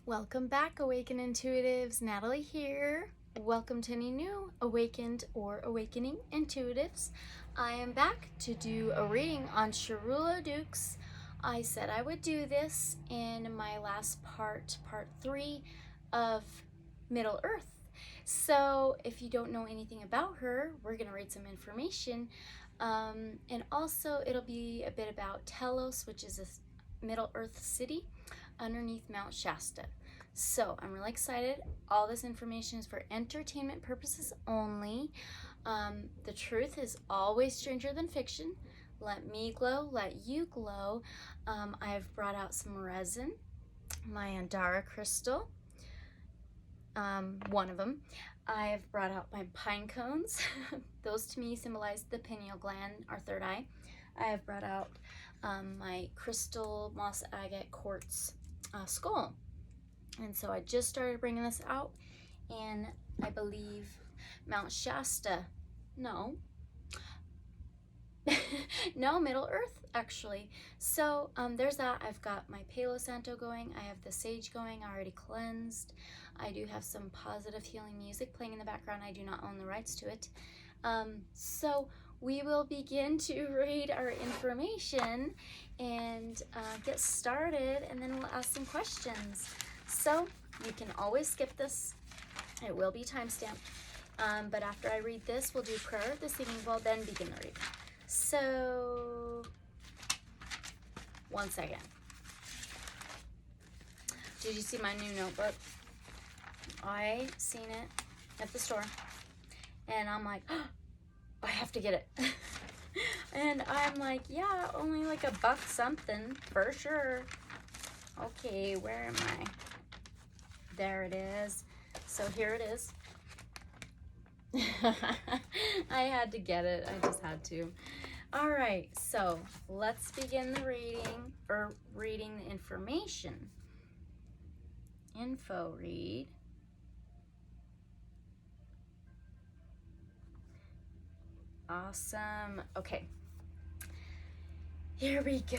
Welcome back, Awakened Intuitives. Natalie here. Welcome to any new awakened or awakening intuitives. I am back to do a reading on Sharula Dux. I said I would do this in my last part 3 of Middle Earth. So if you don't know anything about her, we're going to read some information. And also it'll be a bit about Telos, which is a Middle Earth city underneath Mount Shasta. So I'm really excited. All this information is for entertainment purposes only. The truth is always stranger than fiction. Let me glow, let you glow. I've brought out some resin, my Andara crystal, one of them. I've brought out my pine cones. Those to me symbolize the pineal gland, our third eye. I have brought out my crystal moss agate quartz skull. And so I just started bringing this out in, I believe, Mount Shasta. No, Middle Earth, actually. So there's that. I've got my Palo Santo going. I have the sage going, already cleansed. I do have some positive healing music playing in the background. I do not own the rights to it. So we will begin to read our information and get started, and then we'll ask some questions. So you can always skip this. It will be timestamped. But after I read this, we'll do prayer this evening. We'll then begin the reading. So, one second. Did you see my new notebook? I seen it at the store, and I'm like, oh, I have to get it. And I'm like, yeah, only like $1 something for sure. Okay, where am I? There it is. So here it is. I had to get it. I just had to. All right, so let's begin the reading, or reading the information. Info read. Awesome. Okay. Here we go.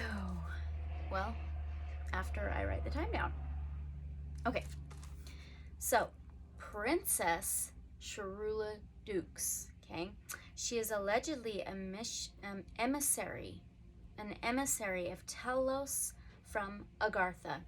Well, after I write the time down. Okay. So, Princess Sharula Dux, okay? She is allegedly an emissary of Telos from Agartha.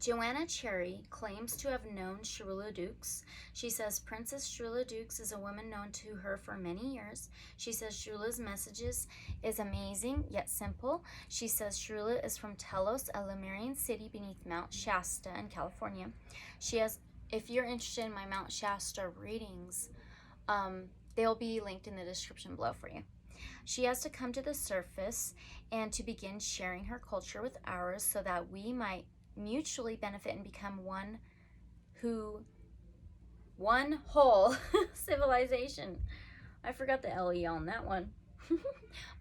Joanna Cherry claims to have known Sharula Dux. She says Princess Sharula Dux is a woman known to her for many years. She says Sharula's messages is amazing yet simple. She says Sharula is from Telos, a Lemurian city beneath Mount Shasta in California. She has, if you're interested in my Mount Shasta readings, they'll be linked in the description below for you. She has to come to the surface and to begin sharing her culture with ours so that we might mutually benefit and become one whole civilization. I forgot the LE on that one.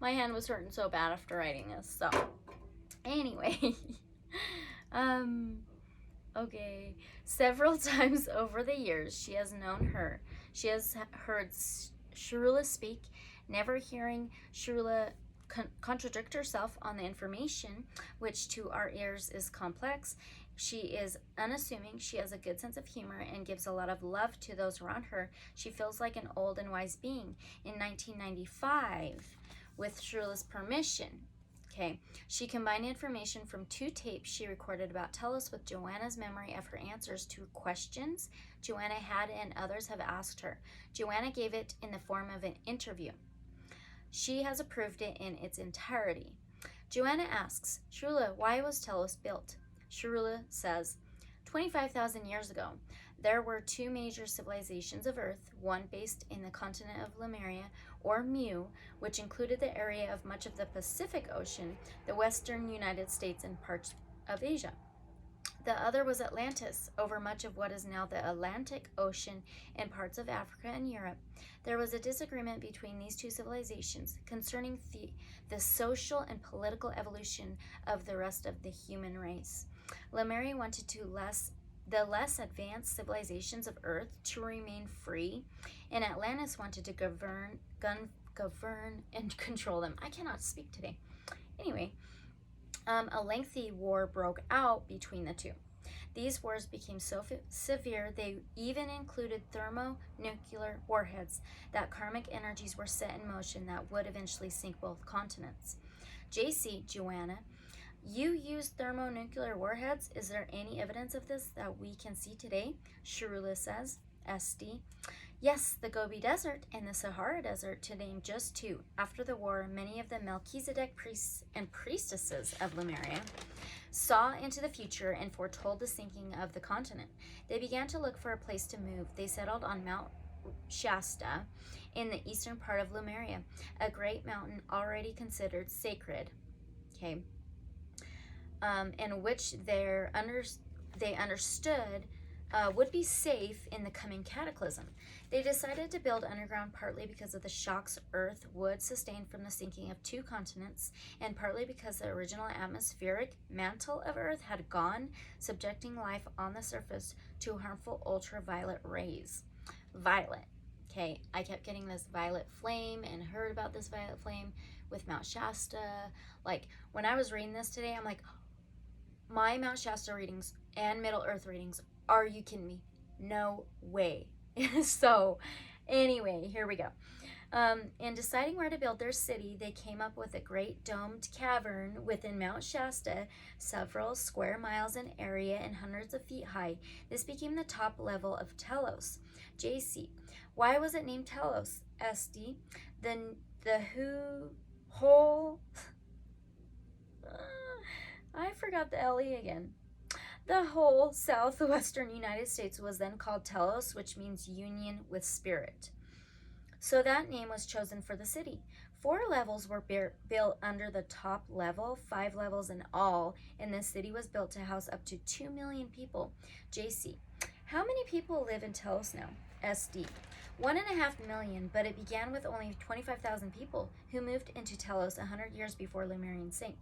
My hand was hurting so bad after writing this. So anyway, okay. Several times over the years, she has known her. She has heard Sharula speak, never hearing Sharula contradict herself on the information, which to our ears is complex. She is unassuming. She has a good sense of humor and gives a lot of love to those around her. She feels like an old and wise being. In 1995, with Sharula's permission, okay, she combined information from 2 tapes she recorded about Telos with Joanna's memory of her answers to questions Joanna had and others have asked her. Joanna gave it in the form of an interview. She has approved it in its entirety. Joanna asks, Sharula, why was Telos built? Sharula says, 25,000 years ago, there were 2 major civilizations of Earth, one based in the continent of Lemuria, or Muse, which included the area of much of the Pacific Ocean, the western United States, and parts of Asia. The other was Atlantis, over much of what is now the Atlantic Ocean and parts of Africa and Europe. There was a disagreement between these 2 civilizations concerning the social and political evolution of the rest of the human race. Lemuria wanted the less advanced civilizations of Earth to remain free, and Atlantis wanted to govern and control them. I cannot speak today. Anyway, a lengthy war broke out between the two. These wars became so severe they even included thermonuclear warheads. That karmic energies were set in motion that would eventually sink both continents. JC, Joanna, you used thermonuclear warheads. Is there any evidence of this that we can see today? Sharula says. SD. Yes, the Gobi Desert and the Sahara Desert, to name just two. After the war, many of the Melchizedek priests and priestesses of Lemuria saw into the future and foretold the sinking of the continent. They began to look for a place to move. They settled on Mount Shasta in the eastern part of Lemuria, a great mountain already considered sacred, okay, in which they understood would be safe in the coming cataclysm. They decided to build underground partly because of the shocks Earth would sustain from the sinking of two continents, and partly because the original atmospheric mantle of Earth had gone, subjecting life on the surface to harmful ultraviolet rays. Violet. Okay, I kept getting this violet flame and heard about this violet flame with Mount Shasta. Like, when I was reading this today, I'm like, my Mount Shasta readings and Middle Earth readings, are you kidding me? No way. So, anyway, here we go. In deciding where to build their city, they came up with a great domed cavern within Mount Shasta, several square miles in area and hundreds of feet high. This became the top level of Telos. JC. Why was it named Telos? SD. The whole... I forgot the LE again. The whole southwestern United States was then called Telos, which means union with spirit. So that name was chosen for the city. 4 levels were built under the top level, 5 levels in all, and this city was built to house up to 2 million people. JC. How many people live in Telos now? SD. 1.5 million, but it began with only 25,000 people who moved into Telos 100 years before Lemurian sank.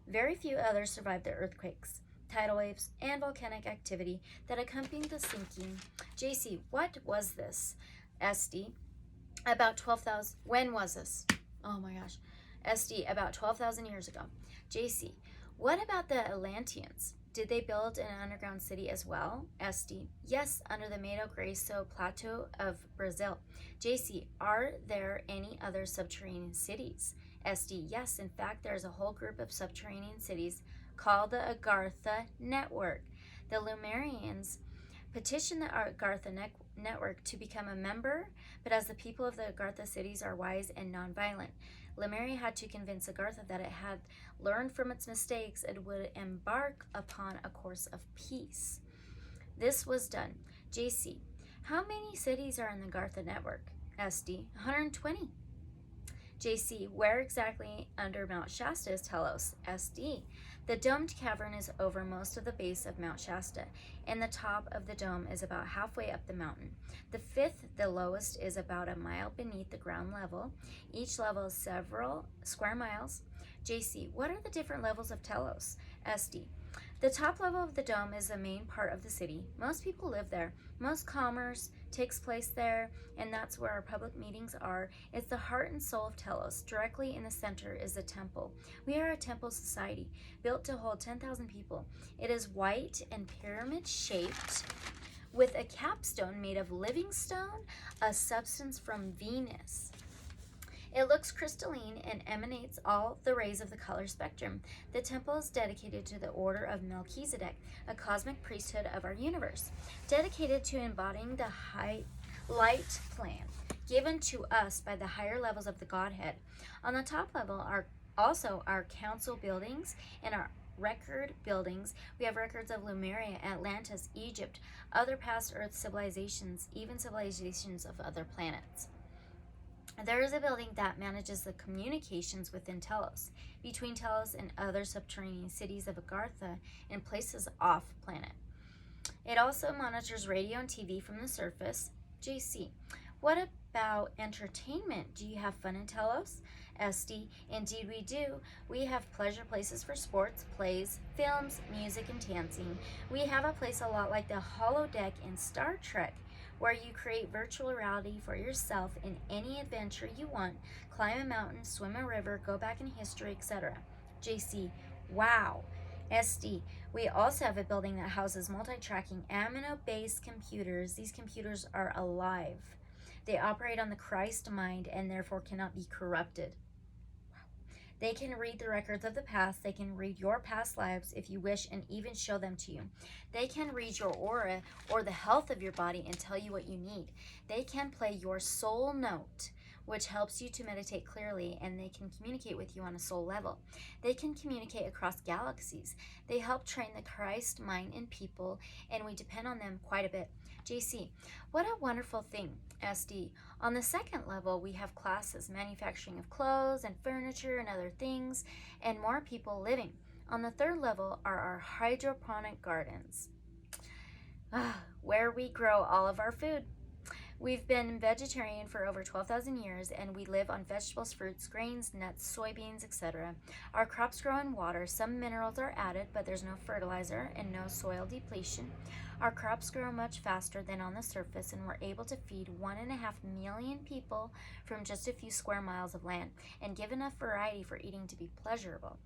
Very few others survived the earthquakes, tidal waves, and volcanic activity that accompanied the sinking. JC, what was this? SD, about 12,000. When was this? Oh my gosh. SD, about 12,000 years ago. JC, what about the Atlanteans? Did they build an underground city as well? SD, yes, under the Mato Grosso Plateau of Brazil. JC, are there any other subterranean cities? SD, yes, in fact, there's a whole group of subterranean cities called the Agartha Network. The Lemurians petitioned the Agartha Network to become a member, but as the people of the Agartha cities are wise and nonviolent, Lemuria had to convince Agartha that it had learned from its mistakes and would embark upon a course of peace. This was done. JC, how many cities are in the Agartha Network? SD, 120. JC, where exactly under Mount Shasta is Telos? SD, the domed cavern is over most of the base of Mount Shasta, and the top of the dome is about halfway up the mountain. The fifth, the lowest, is about a mile beneath the ground level. Each level is several square miles. JC, what are the different levels of Telos? SD, the top level of the dome is the main part of the city. Most people live there. Most commerce takes place there, and that's where our public meetings are. It's the heart and soul of Telos. Directly in the center is the temple. We are a temple society built to hold 10,000 people. It is white and pyramid-shaped with a capstone made of living stone, a substance from Venus. It looks crystalline and emanates all the rays of the color spectrum. The temple is dedicated to the order of Melchizedek, a cosmic priesthood of our universe, dedicated to embodying the high light plan given to us by the higher levels of the Godhead. On the top level are also our council buildings and our record buildings. We have records of Lemuria, Atlantis, Egypt, other past Earth civilizations, even civilizations of other planets. There is a building that manages the communications within Telos, between Telos and other subterranean cities of Agartha and places off planet. It also monitors radio and TV from the surface. JC, what about entertainment? Do you have fun in Telos? SD, indeed we do. We have pleasure places for sports, plays, films, music, and dancing. We have a place a lot like the holodeck in Star Trek, where you create virtual reality for yourself in any adventure you want, climb a mountain, swim a river, go back in history, etc. JC, wow. SD, We also have a building that houses multi-tracking amino-based computers. These computers are alive. They operate on the Christ mind and therefore cannot be corrupted. They can read the records of the past. They can read your past lives if you wish and even show them to you. They can read your aura or the health of your body and tell you what you need. They can play your soul note, which helps you to meditate clearly, and they can communicate with you on a soul level. They can communicate across galaxies. They help train the Christ mind in people, and we depend on them quite a bit. JC, what a wonderful thing. SD, on the second level, we have classes, manufacturing of clothes and furniture and other things, and more people living. On the third level are our hydroponic gardens, where we grow all of our food. We've been vegetarian for over 12,000 years, and we live on vegetables, fruits, grains, nuts, soybeans, etc. Our crops grow in water. Some minerals are added, but there's no fertilizer and no soil depletion. Our crops grow much faster than on the surface, and we're able to feed 1.5 million people from just a few square miles of land and give enough variety for eating to be pleasurable.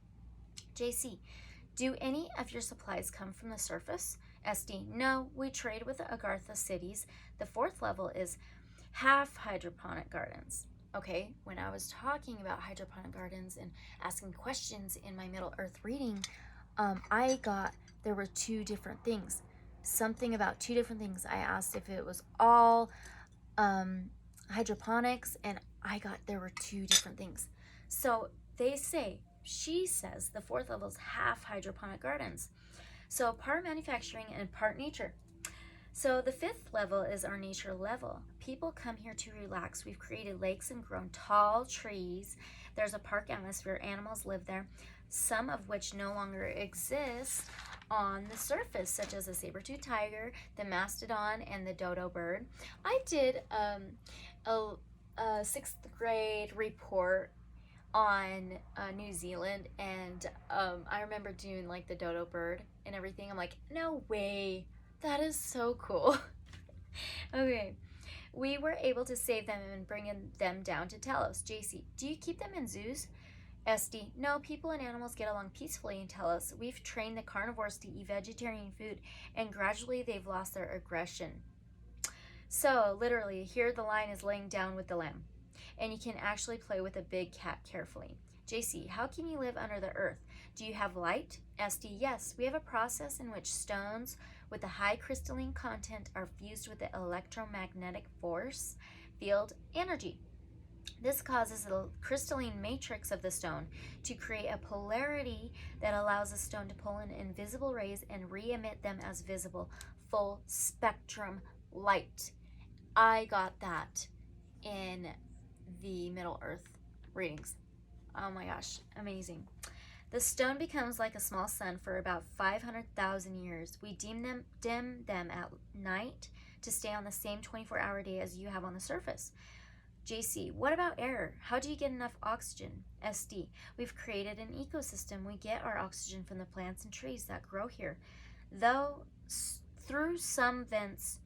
JC, do any of your supplies come from the surface? SD, no, we trade with the Agartha cities. The fourth level is half hydroponic gardens. Okay, when I was talking about hydroponic gardens and asking questions in my Middle Earth reading, there were two different things. Something about two different things. I asked if it was all hydroponics, and there were two different things. So she says the fourth level is half hydroponic gardens. So part manufacturing and part nature. So the fifth level is our nature level. People come here to relax. We've created lakes and grown tall trees. There's a park atmosphere. Animals live there, some of which no longer exist on the surface, such as the saber-toothed tiger, the mastodon, and the dodo bird. I did a sixth grade report on New Zealand, and I remember doing like the dodo bird and everything. I'm like, no way, that is so cool. Okay, we were able to save them and bring them down to Telos. JC, do you keep them in zoos? SD, no, people and animals get along peacefully in Telos. We've trained the carnivores to eat vegetarian food, and gradually they've lost their aggression. So literally, here the lion is laying down with the lamb, and you can actually play with a big cat carefully. JC, how can you live under the earth? Do you have light? SD, yes. We have a process in which stones with a high crystalline content are fused with the electromagnetic force field energy. This causes the crystalline matrix of the stone to create a polarity that allows the stone to pull in invisible rays and re-emit them as visible, full spectrum light. I got that in the Middle Earth readings. Oh my gosh, amazing. The stone becomes like a small sun for about 500,000 years. We dim them at night to stay on the same 24-hour day as you have on the surface. JC, what about air? How do you get enough oxygen? SD, we've created an ecosystem. We get our oxygen from the plants and trees that grow here. Though some vents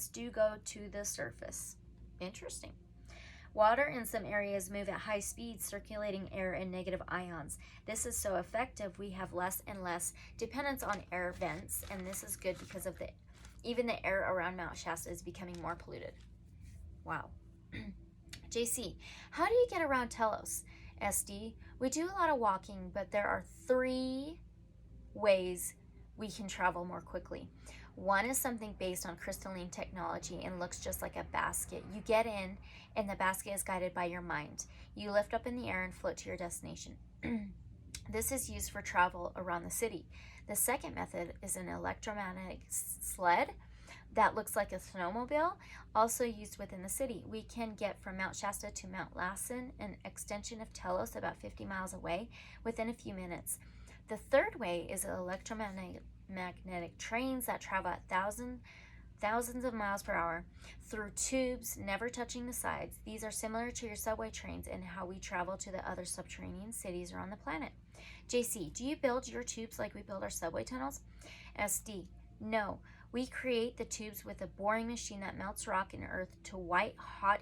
do go to the surface. Interesting. Water in some areas move at high speed, circulating air and negative ions. This is so effective, we have less and less dependence on air vents, and this is good because of even the air around Mount Shasta is becoming more polluted. Wow. JC, how do you get around Telos? SD, we do a lot of walking, but there are 3 ways we can travel more quickly. One is something based on crystalline technology and looks just like a basket. You get in, and the basket is guided by your mind. You lift up in the air and float to your destination. This is used for travel around the city. The second method is an electromagnetic sled that looks like a snowmobile, also used within the city. We can get from Mount Shasta to Mount Lassen, an extension of Telos about 50 miles away, within a few minutes. The third way is electromagnetic trains that travel at thousands of miles per hour through tubes, never touching the sides. These are similar to your subway trains and how we travel to the other subterranean cities around the planet. JC, do you build your tubes like we build our subway tunnels? SD, no. We create the tubes with a boring machine that melts rock and earth to white hot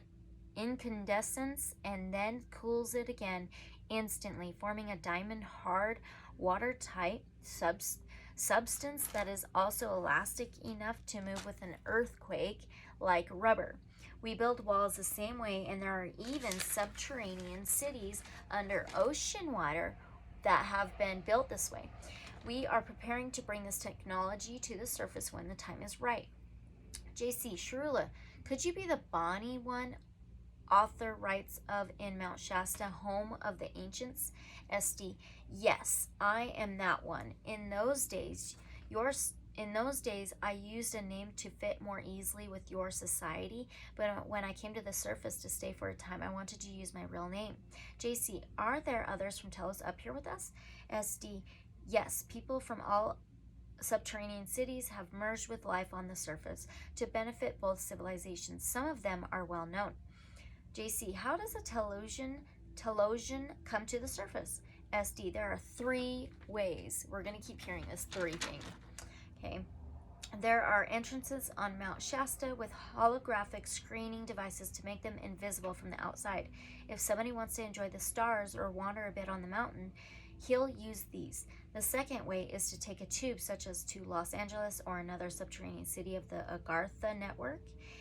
incandescence and then cools it again instantly, forming a diamond hard, watertight substance that is also elastic enough to move with an earthquake like rubber. We build walls the same way, and there are even subterranean cities under ocean water that have been built this way. We are preparing to bring this technology to the surface when the time is right. JC, Sharula, could you be the Bonnie one author writes of in Mount Shasta, home of the ancients? SD, yes, I am that one. In those days, I used a name to fit more easily with your society, but when I came to the surface to stay for a time, I wanted to use my real name. JC, are there others from Telos up here with us? SD, yes, people from all subterranean cities have merged with life on the surface to benefit both civilizations. Some of them are well known. JC, how does a Telosian come to the surface? SD, there are 3 ways. We're going to keep hearing this 3 thing. Okay. There are entrances on Mount Shasta with holographic screening devices to make them invisible from the outside. If somebody wants to enjoy the stars or wander a bit on the mountain, he'll use these. The second way is to take a tube, such as to Los Angeles or another subterranean city of the Agartha network.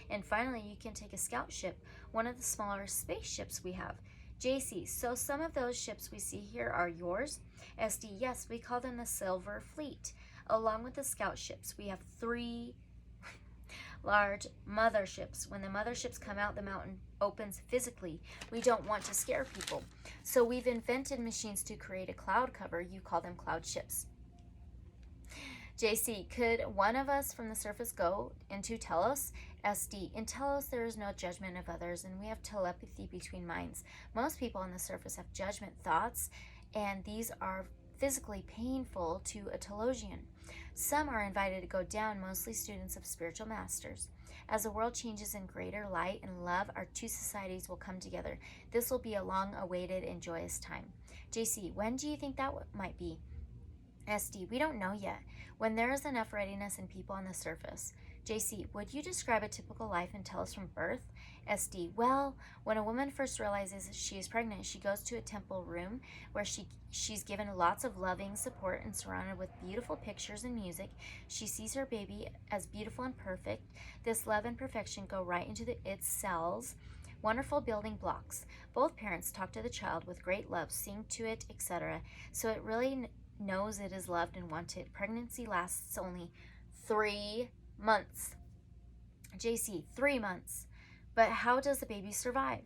And finally, you can take a scout ship, one of the smaller spaceships we have. JC, so some of those ships we see here are yours? SD, yes, we call them the Silver Fleet. Along with the scout ships, we have 3 large motherships. When the motherships come out, the mountain opens physically. We don't want to scare people. So we've invented machines to create a cloud cover. You call them cloud ships. JC, could one of us from the surface go into Telos? SD, in Telos there is no judgment of others, and we have telepathy between minds. Most people on the surface have judgment thoughts, and these are physically painful to a Telosian. Some are invited to go down, mostly students of spiritual masters. As the world changes in greater light and love, our 2 societies will come together. This will be a long-awaited and joyous time. JC, when do you think that might be? SD, we don't know yet. When there is enough readiness in people on the surface. JC, would you describe a typical life and tell us from birth? SD, well, when a woman first realizes she is pregnant, she goes to a temple room where she's given lots of loving support and surrounded with beautiful pictures and music. She sees her baby as beautiful and perfect. This love and perfection go right into its cells, wonderful building blocks. Both parents talk to the child with great love, sing to it, etc. So it really knows it is loved and wanted. Pregnancy lasts only 3 months. JC, 3 months. But how does the baby survive?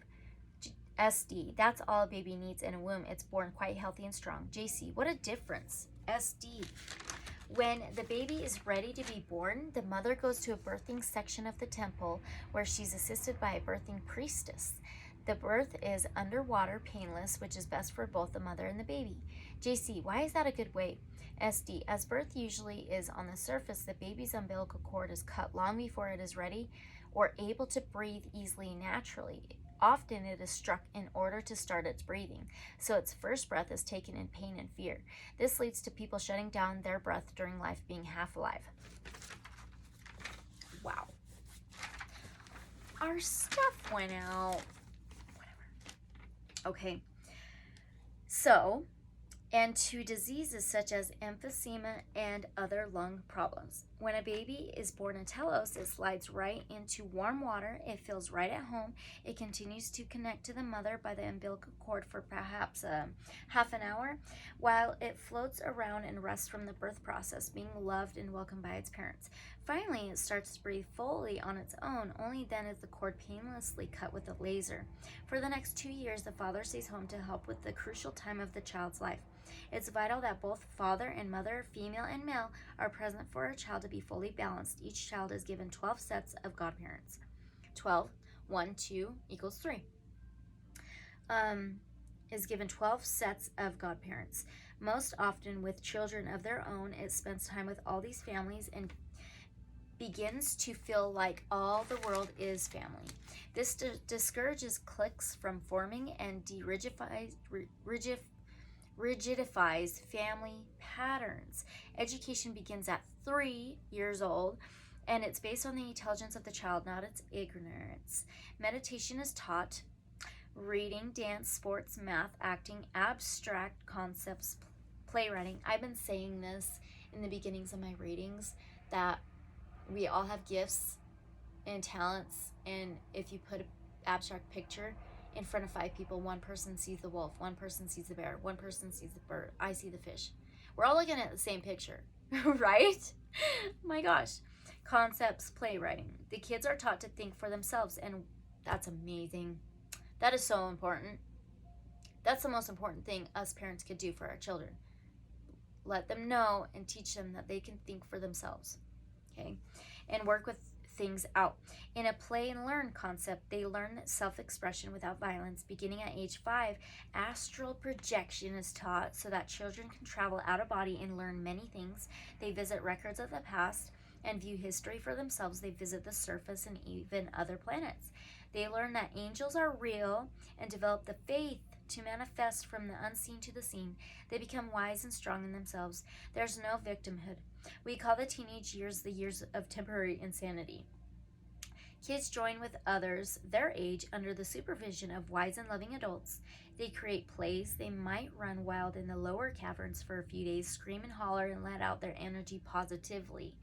SD, that's all a baby needs in a womb. It's born quite healthy and strong. JC, what a difference. SD, when the baby is ready to be born, the mother goes to a birthing section of the temple where she's assisted by a birthing priestess. The birth is underwater, painless, which is best for both the mother and the baby. JC, why is that a good way? SD, as birth usually is on the surface, the baby's umbilical cord is cut long before it is ready or able to breathe easily naturally. Often it is struck in order to start its breathing, so its first breath is taken in pain and fear. This leads to people shutting down their breath during life, being half alive. Wow. Our stuff went out. Whatever. Okay. So, and to diseases such as emphysema and other lung problems. When a baby is born in Telos, it slides right into warm water. It feels right at home. It continues to connect to the mother by the umbilical cord for perhaps half an hour, while it floats around and rests from the birth process, being loved and welcomed by its parents. Finally, it starts to breathe fully on its own. Only then is the cord painlessly cut with a laser. For the next 2 years, the father stays home to help with the crucial time of the child's life. It's vital that both father and mother, female and male, are present for a child to be fully balanced. Each child is given 12 sets of godparents. 12, 1, 2 equals 3. Is given 12 sets of godparents. Most often with children of their own, it spends time with all these families and begins to feel like all the world is family. This discourages cliques from forming and rigidifies family patterns. Education begins at 3 years old, and it's based on the intelligence of the child, not its ignorance. Meditation is taught reading, dance, sports, math, acting, abstract concepts, playwriting. I've been saying this in the beginnings of my readings, that we all have gifts and talents, and if you put an abstract picture in front of 5 people, one person sees the wolf, one person sees the bear, one person sees the bird, I see the fish. We're all looking at the same picture, right? My gosh. Concepts, playwriting. The kids are taught to think for themselves, and that's amazing. That is so important. That's the most important thing us parents could do for our children. Let them know and teach them that they can think for themselves, okay? And work with things out. In a play and learn concept, they learn self-expression without violence. Beginning at age 5, astral projection is taught so that children can travel out of body and learn many things. They visit records of the past and view history for themselves. They visit the surface and even other planets. They learn that angels are real and develop the faith to manifest from the unseen to the seen. They become wise and strong in themselves. There's no victimhood. We call the teenage years the years of temporary insanity. Kids join with others their age under the supervision of wise and loving adults. They create plays. They might run wild in the lower caverns for a few days, scream and holler, and let out their energy positively.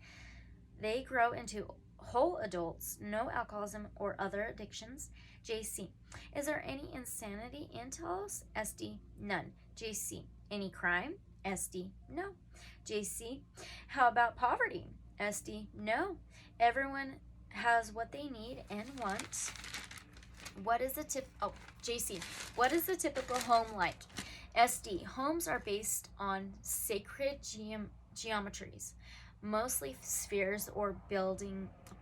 They grow into whole adults, no alcoholism or other addictions. JC, is there any insanity in Telos? SD, none. JC, any crime? SD, no. JC, how about poverty? SD, no. Everyone has what they need and want. What is the JC, what is the typical home like? SD, homes are based on sacred geometries. Mostly spheres or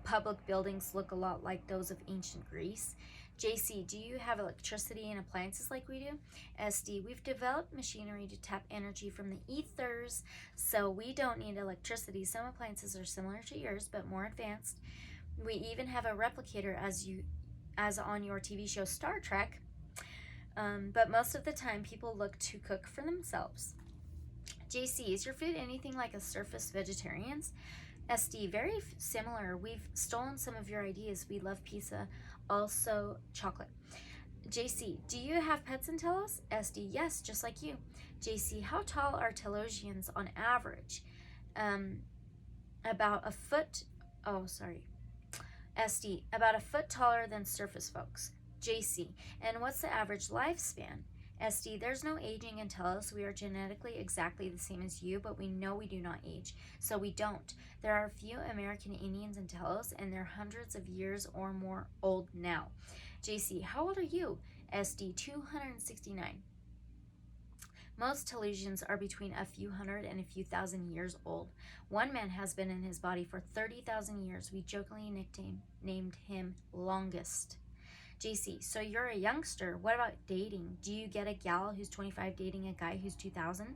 public buildings look a lot like those of ancient Greece. JC, do you have electricity and appliances like we do? SD, we've developed machinery to tap energy from the ethers, so we don't need electricity. Some appliances are similar to yours, but more advanced. We even have a replicator as on your TV show Star Trek. But most of the time, people look to cook for themselves. JC, is your food anything like a surface vegetarian's? SD, very similar. We've stolen some of your ideas. We love pizza, also chocolate. JC, do you have pets in Telos? SD, yes, just like you. JC, how tall are Telosians on average? About a foot, SD, about a foot taller than surface folks. JC, and what's the average lifespan? SD, there's no aging in Telos. We are genetically exactly the same as you, but we know we do not age, so we don't. There are a few American Indians in Telos, and they're hundreds of years or more old now. JC, how old are you? SD, 269. Most Telosians are between a few hundred and a few thousand years old. One man has been in his body for 30,000 years. We jokingly named him Longest. JC, so you're a youngster. What about dating? Do you get a gal who's 25 dating a guy who's 2,000?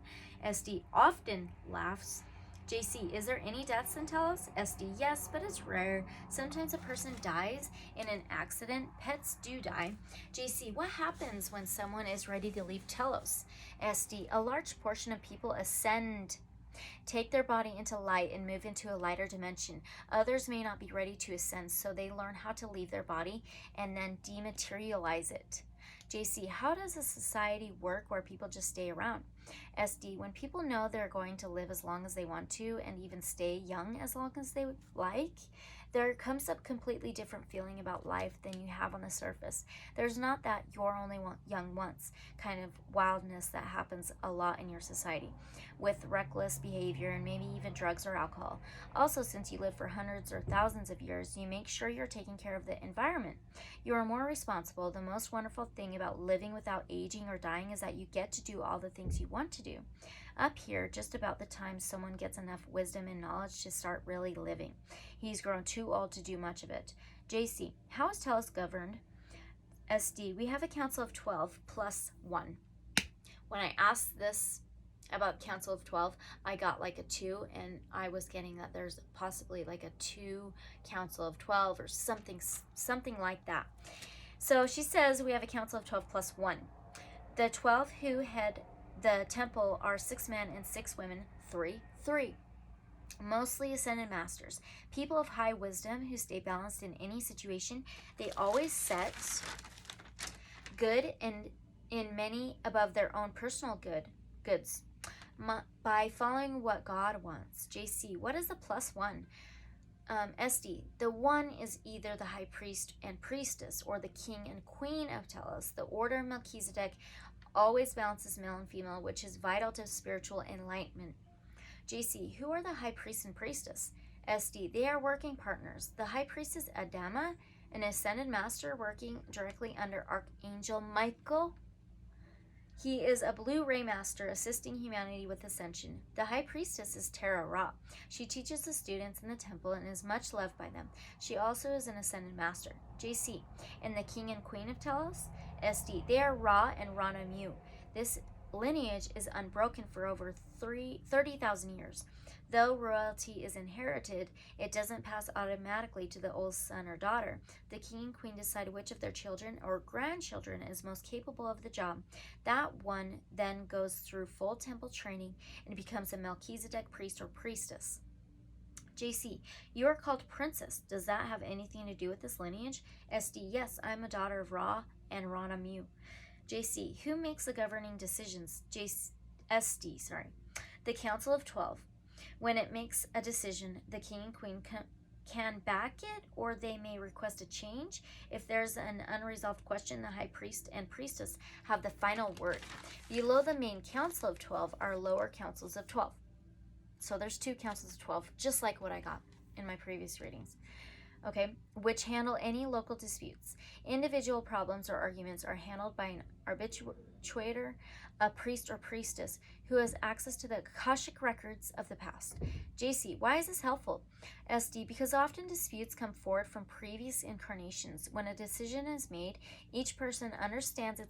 SD, often laughs. JC, is there any deaths in Telos? SD, yes, but it's rare. Sometimes a person dies in an accident. Pets do die. JC, what happens when someone is ready to leave Telos? SD, a large portion of people ascend, take their body into light and move into a lighter dimension. Others may not be ready to ascend, so they learn how to leave their body and then dematerialize it. JC, how does a society work where people just stay around? SD, when people know they're going to live as long as they want to and even stay young as long as they like, there comes a completely different feeling about life than you have on the surface. There's not that you're only young once kind of wildness that happens a lot in your society with reckless behavior and maybe even drugs or alcohol. Also, since you live for hundreds or thousands of years, you make sure you're taking care of the environment. You are more responsible. The most wonderful thing about living without aging or dying is that you get to do all the things you want to do. Up here, just about the time someone gets enough wisdom and knowledge to start really living. He's grown too old to do much of it. JC, how is Telos governed? SD, we have a council of 12 plus 1. When I asked this about council of 12, I got like a 2, and I was getting that there's possibly like a 2 council of 12 or something like that. So she says we have a council of 12 plus 1. The 12 who head the temple are 6 men and 6 women, 3. Mostly ascended masters, people of high wisdom who stay balanced in any situation. They always set good and in many above their own personal goods. By following what God wants. JC, what is the +1? SD, the one is either the high priest and priestess or the king and queen of Telos. The order of Melchizedek always balances male and female, which is vital to spiritual enlightenment. JC, who are the high priest and priestess? SD, they are working partners. The high priest is Adama, an ascended master working directly under Archangel Michael. He is a blue ray master assisting humanity with ascension. The high priestess is Tara Ra. She teaches the students in the temple and is much loved by them. She also is an ascended master. JC, and the king and queen of Telos? SD, they are Ra and Rana Mu. This lineage is unbroken for over 30,000 years. Though royalty is inherited, it doesn't pass automatically to the oldest son or daughter. The king and queen decide which of their children or grandchildren is most capable of the job. That one then goes through full temple training and becomes a Melchizedek priest or priestess. JC, you are called princess. Does that have anything to do with this lineage? SD, yes, I'm a daughter of Ra and Rana Mu. JC, who makes the governing decisions? SD, the Council of 12. When it makes a decision, the king and queen can back it, or they may request a change. If there's an unresolved question, the high priest and priestess have the final word. Below the main council of 12 are lower councils of 12. So there's 2 councils of 12, just like what I got in my previous readings. Okay, which handle any local disputes. Individual problems or arguments are handled by an arbitrator, a priest or priestess who has access to the Akashic records of the past. JC, why is this helpful? SD, because often disputes come forward from previous incarnations. When a decision is made, each person understands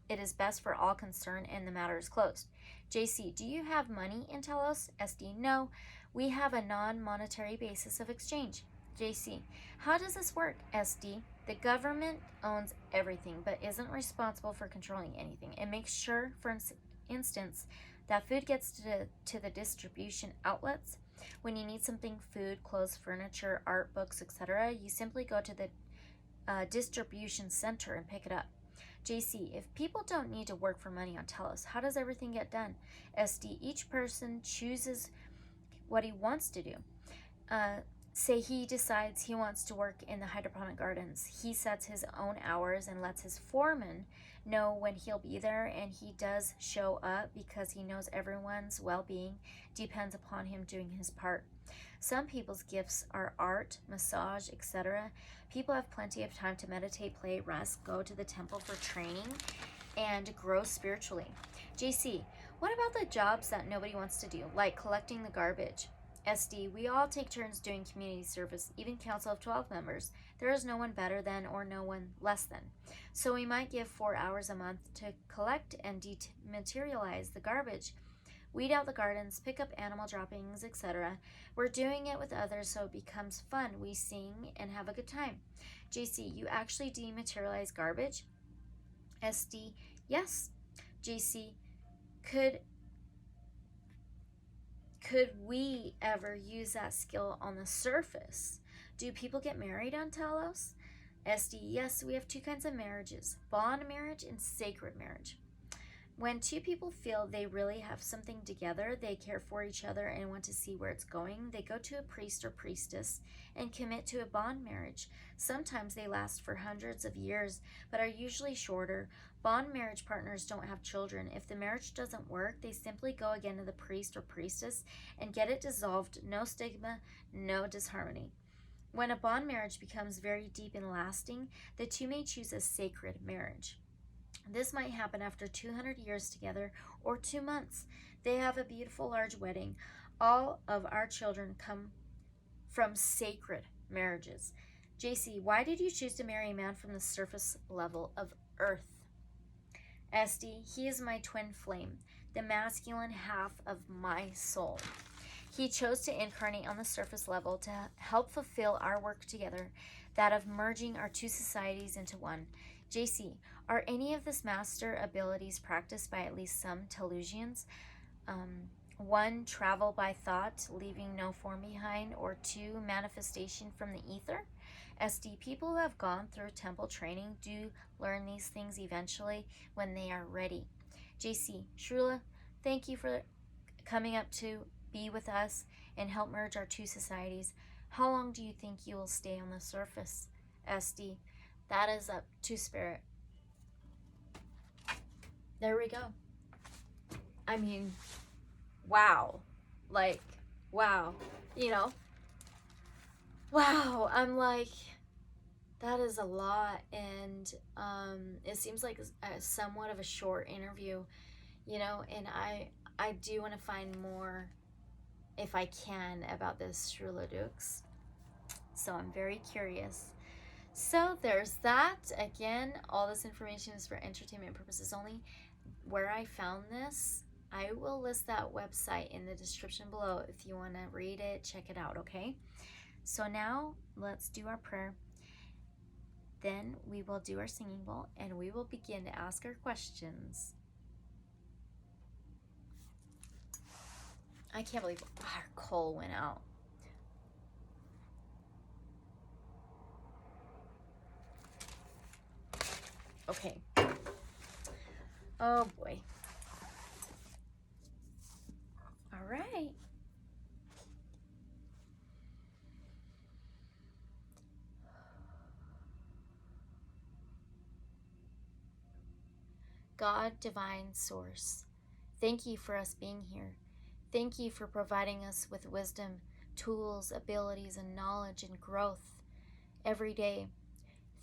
it is best for all concerned and the matter is closed. JC, do you have money in Telos? SD, no. We have a non-monetary basis of exchange. JC, how does this work? SD, the government owns everything but isn't responsible for controlling anything. It makes sure, for instance, that food gets to the distribution outlets. When you need something, food, clothes, furniture, art, books, etc., you simply go to the distribution center and pick it up. JC, if people don't need to work for money on Telos, how does everything get done? SD, each person chooses what he wants to do. Say he decides he wants to work in the hydroponic gardens. He sets his own hours and lets his foreman know when he'll be there, and he does show up because he knows everyone's well-being depends upon him doing his part. Some people's gifts are art, massage, etc. People have plenty of time to meditate, play, rest, go to the temple for training, and grow spiritually. JC, what about the jobs that nobody wants to do, like collecting the garbage? SD, we all take turns doing community service, even Council of 12 members. There is no one better than or no one less than. So we might give 4 hours a month to collect and dematerialize the garbage, weed out the gardens, pick up animal droppings, etc. We're doing it with others so it becomes fun. We sing and have a good time. JC, you actually dematerialize garbage? SD, yes. JC, could we ever use that skill on the surface? Do people get married on Telos? SD, yes, we have 2 kinds of marriages, bond marriage and sacred marriage. When 2 people feel they really have something together, they care for each other and want to see where it's going, they go to a priest or priestess and commit to a bond marriage. Sometimes they last for hundreds of years, but are usually shorter. Bond marriage partners don't have children. If the marriage doesn't work, they simply go again to the priest or priestess and get it dissolved. No stigma, no disharmony. When a bond marriage becomes very deep and lasting, the 2 may choose a sacred marriage. This might happen after 200 years together or 2 months. They have a beautiful large wedding. All of our children come from sacred marriages. JC, why did you choose to marry a man from the surface level of Earth? SD, he is my twin flame, the masculine half of my soul. He chose to incarnate on the surface level to help fulfill our work together, that of merging our 2 societies into one. JC, are any of this master abilities practiced by at least some Telosians? 1, travel by thought, leaving no form behind. Or 2, manifestation from the ether. SD, people who have gone through temple training do learn these things eventually when they are ready. JC, Sharula, thank you for coming up to be with us and help merge our two societies. How long do you think you will stay on the surface? SD, that is up to Spirit. There we go. I mean, wow. Like, wow. You know, wow. I'm like, that is a lot. And it seems like somewhat of a short interview, you know, and I do want to find more, if I can, about this Sharula Dux. So I'm very curious. So there's that. Again, all this information is for entertainment purposes only. Where I found this, I will list that website in the description below if you want to read it, check it out, okay? So now let's do our prayer. Then we will do our singing bowl and we will begin to ask our questions. I can't believe our coal went out. Okay. Oh boy. All right. God, divine source, thank you for us being here. Thank you for providing us with wisdom, tools, abilities, and knowledge and growth every day.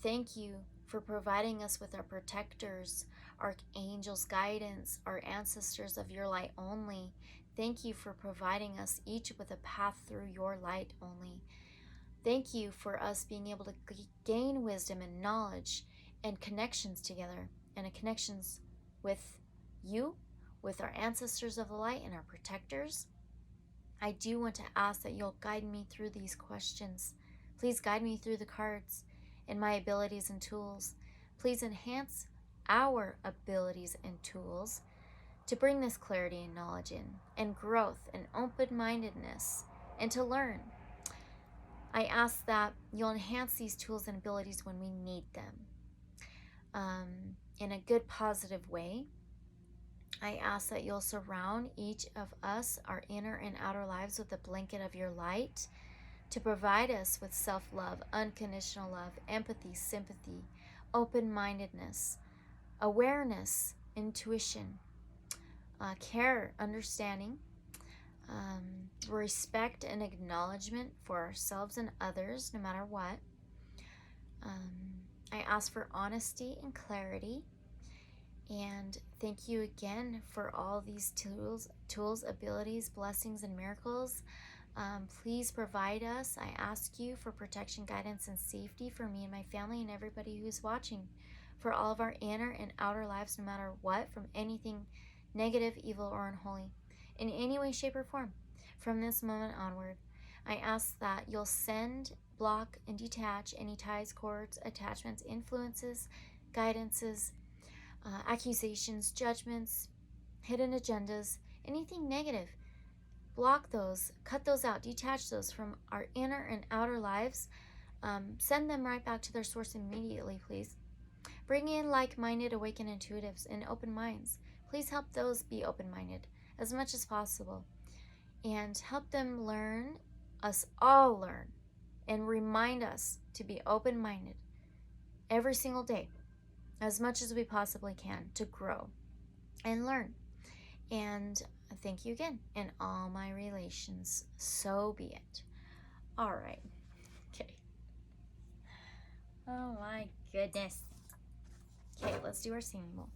Thank you for providing us with our protectors, archangels' guidance, our ancestors of your light only. Thank you for providing us each with a path through your light only. Thank you for us being able to gain wisdom and knowledge and connections together, and connections with you, with our ancestors of the light and our protectors. I do want to ask that you'll guide me through these questions. Please guide me through the cards and my abilities and tools. Please enhance our abilities and tools to bring this clarity and knowledge in, and growth and open-mindedness, and to learn. I ask that you'll enhance these tools and abilities when we need them, in a good, positive way. I ask that you'll surround each of us, our inner and outer lives, with a blanket of your light to provide us with self-love, unconditional love, empathy, sympathy, open-mindedness, awareness, intuition, care, understanding, respect and acknowledgement for ourselves and others, no matter what. I ask for honesty and clarity. And thank you again for all these tools, abilities, blessings, and miracles. Please provide us. I ask you for protection, guidance, and safety for me and my family and everybody who's watching, for all of our inner and outer lives, no matter what, from anything negative, evil, or unholy, in any way, shape, or form, from this moment onward. I ask that you'll send, block, and detach any ties, cords, attachments, influences, guidances, accusations, judgments, hidden agendas, anything negative. Block those, cut those out, detach those from our inner and outer lives. Send them right back to their source immediately, please. Bring in like-minded, awakened intuitives and open minds. Please help those be open-minded as much as possible. And help them learn, us all learn, and remind us to be open-minded every single day, as much as we possibly can, to grow and learn. And thank you again in all my relations. So be it. All right. Okay. Oh my goodness. Okay, let's do our singing bowl.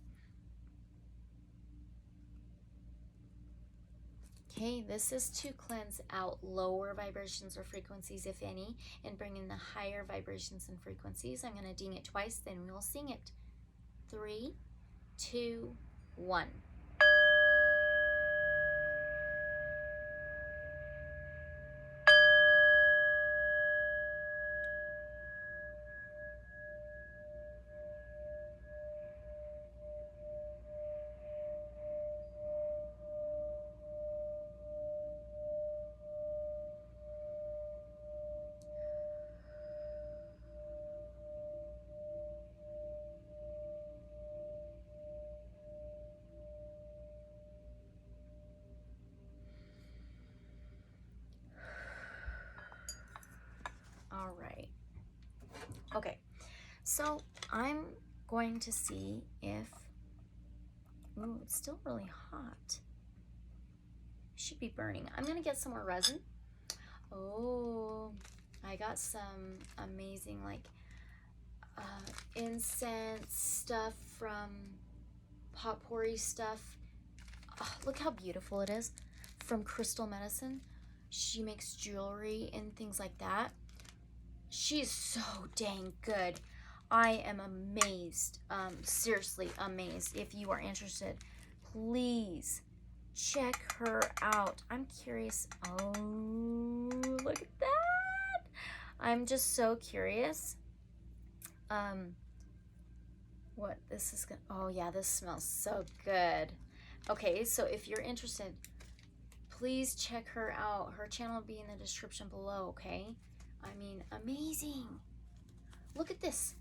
Okay, this is to cleanse out lower vibrations or frequencies, if any, and bring in the higher vibrations and frequencies. I'm going to ding it twice, then we will sing it. 3, 2, 1. So I'm going to see if, ooh, it's still really hot. Should be burning. I'm gonna get some more resin. Oh, I got some amazing like incense stuff from potpourri stuff. Oh, look how beautiful it is. From Crystal Medicine. She makes jewelry and things like that. She's so dang good. I am amazed, seriously amazed. If you are interested, please check her out. I'm curious. Oh, look at that. I'm just so curious. What this is gonna, oh yeah, this smells so good. Okay, so if you're interested, please check her out. Her channel will be in the description below, okay? I mean, amazing. Look at this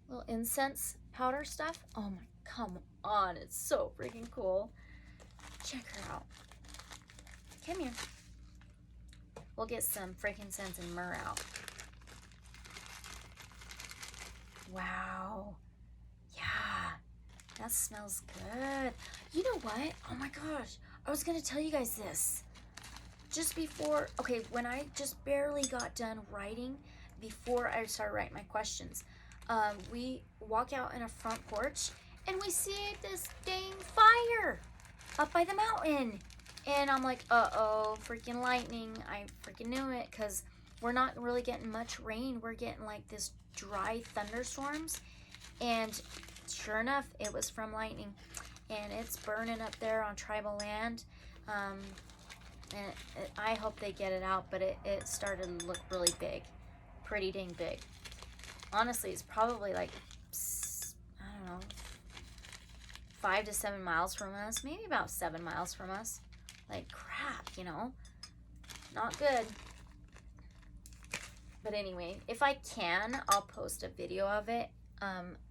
little incense powder stuff. Oh my, come on. It's so freaking cool. Check her out. Come here. We'll get some frankincense and myrrh out. Wow. Yeah, that smells good. You know what? Oh my gosh. I was going to tell you guys this. Just before, okay, when I just barely got done writing, before I started writing my questions, we walk out in a front porch and we see this dang fire up by the mountain. And I'm like, uh-oh, freaking lightning. I freaking knew it, because we're not really getting much rain. We're getting like this dry thunderstorms. And sure enough, it was from lightning. And it's burning up there on tribal land. And I hope they get it out, but it started to look really big. Pretty dang big. Honestly, it's probably like, I don't know, 5 to 7 miles from us. Maybe about 7 miles from us. Like, crap, you know? Not good. But anyway, if I can, I'll post a video of it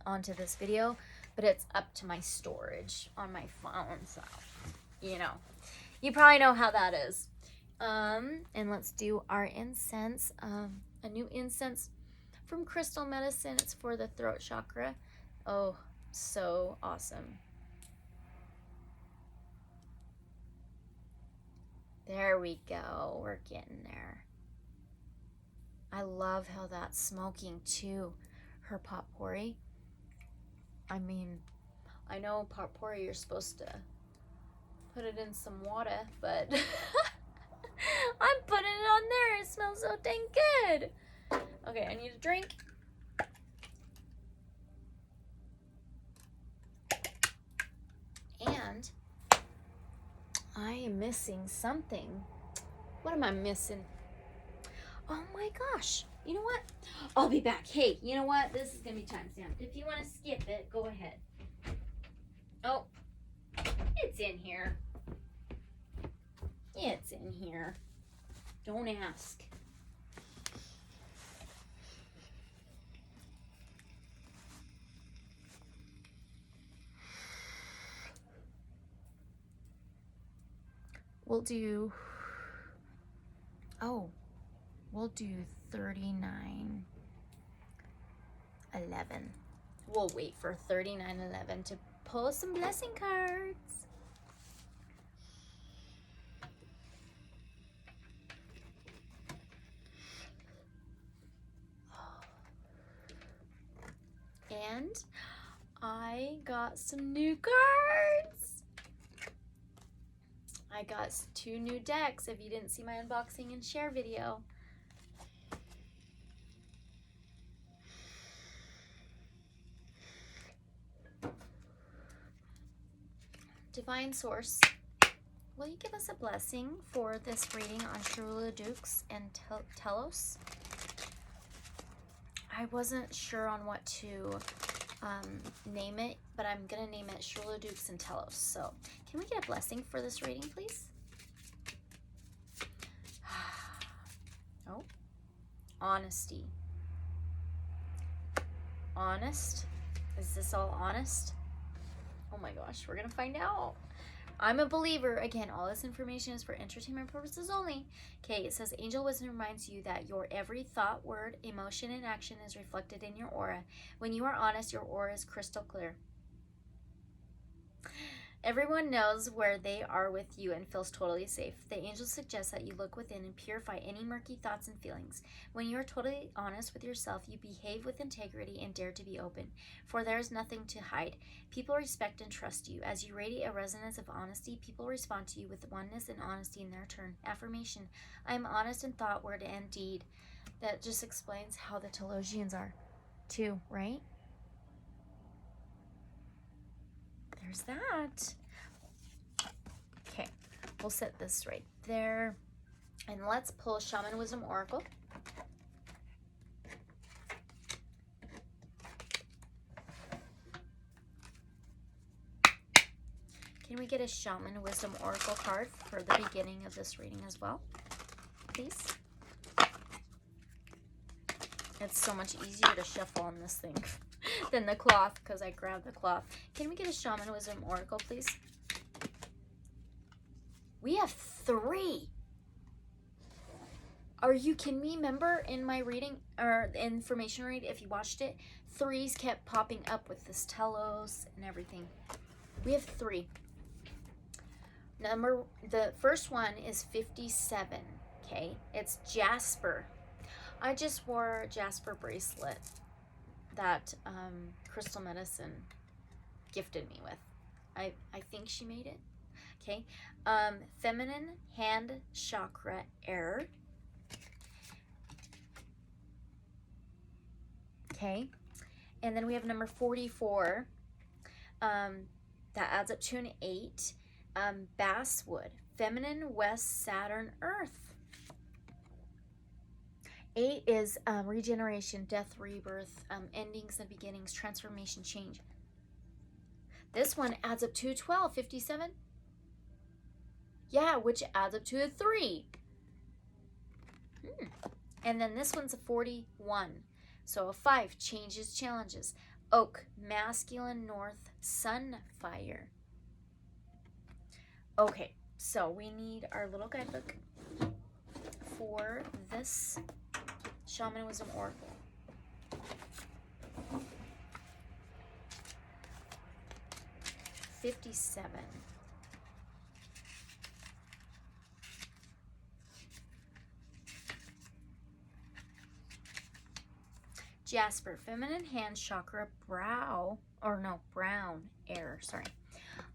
onto this video. But it's up to my storage on my phone, so, you know. You probably know how that is. And let's do our incense. A new incense from Crystal Medicine. It's for the throat chakra. Oh, so awesome. There we go. We're getting there. I love how that's smoking too. Her potpourri. I mean, I know potpourri, you're supposed to put it in some water, but I'm putting it on there. It smells so dang good. Okay, I need a drink. And I am missing something. What am I missing? Oh my gosh. You know what? I'll be back. Hey, you know what? This is going to be timestamped. If you want to skip it, go ahead. Oh, it's in here. It's in here. Don't ask. We'll do 39.11. We'll wait for 39.11 to pull some blessing cards. And I got some new cards. I got 2 new decks if you didn't see my unboxing and share video. Divine Source, will you give us a blessing for this reading on Sharula Dux and Telos? I wasn't sure on what to name it, but I'm going to name it Sharula Dux and Telos. So, can we get a blessing for this reading, please? Oh, honesty. Honest? Is this all honest? Oh my gosh, we're going to find out. I'm a believer. Again, all this information is for entertainment purposes only. Okay, it says angel wisdom reminds you that your every thought, word, emotion, and action is reflected in your aura. When you are honest, your aura is crystal clear. Everyone knows where they are with you and feels totally safe. The angels suggest that you look within and purify any murky thoughts and feelings. When you are totally honest with yourself, you behave with integrity and dare to be open, for there is nothing to hide. People respect and trust you. As you radiate a resonance of honesty, people respond to you with oneness and honesty in their turn. Affirmation: I am honest in thought, word, and deed. That just explains how the Telosians are, too, right? There's that. Okay, we'll set this right there. And let's pull Shaman Wisdom Oracle. Can we get a Shaman Wisdom Oracle card for the beginning of this reading as well, please? It's so much easier to shuffle on this thing than the cloth, because I grabbed the cloth. Can we get a Shaman Wisdom Oracle, please? We have 3. Are you kidding me? Remember in my reading, or the information read, if you watched it, 3s kept popping up with this Telos and everything. We have 3. The first one is 57, okay? It's Jasper. I just wore a Jasper bracelet that Crystal Medicine gifted me with. I think she made it. Okay. Feminine hand chakra error. Okay. And then we have number 44. That adds up to an 8. Basswood. Feminine West Saturn Earth. 8 is regeneration, death, rebirth, endings and beginnings, transformation, change. This one adds up to 12, 57. Yeah, which adds up to a 3. And then this one's a 41. So a 5, changes, challenges. Oak, masculine north, sun fire. Okay, so we need our little guidebook for this Shaman Wisdom Oracle. $57. Jasper, feminine hand chakra, brown air, sorry.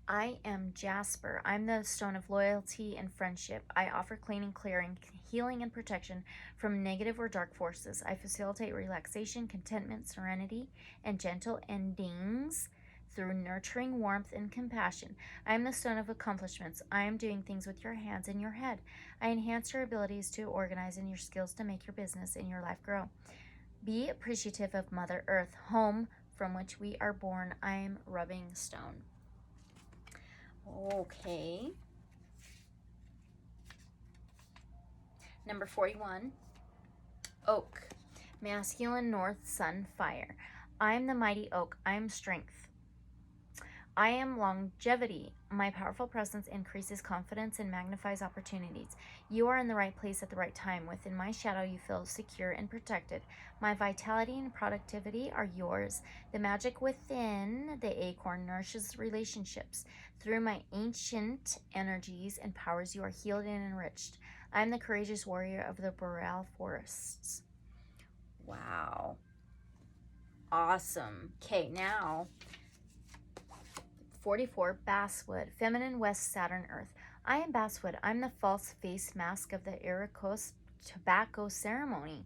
I am Jasper. I'm the stone of loyalty and friendship. I offer cleaning, clearing, healing, and protection from negative or dark forces. I facilitate relaxation, contentment, serenity, and gentle endings through nurturing, warmth, and compassion. I am the stone of accomplishments. I am doing things with your hands and your head. I enhance your abilities to organize and your skills to make your business and your life grow. Be appreciative of Mother Earth, home from which we are born. I am rubbing stone. Okay. Number 41. Oak. Masculine north, sun, fire. I am the mighty oak. I am strength. I am longevity. My powerful presence increases confidence and magnifies opportunities. You are in the right place at the right time. Within my shadow, you feel secure and protected. My vitality and productivity are yours. The magic within the acorn nourishes relationships. Through my ancient energies and powers, you are healed and enriched. I am the courageous warrior of the boreal forests. Wow. Awesome. Okay, now 44, basswood, feminine west, Saturn, earth. I am basswood. I'm the false face mask of the Iroquois tobacco ceremony.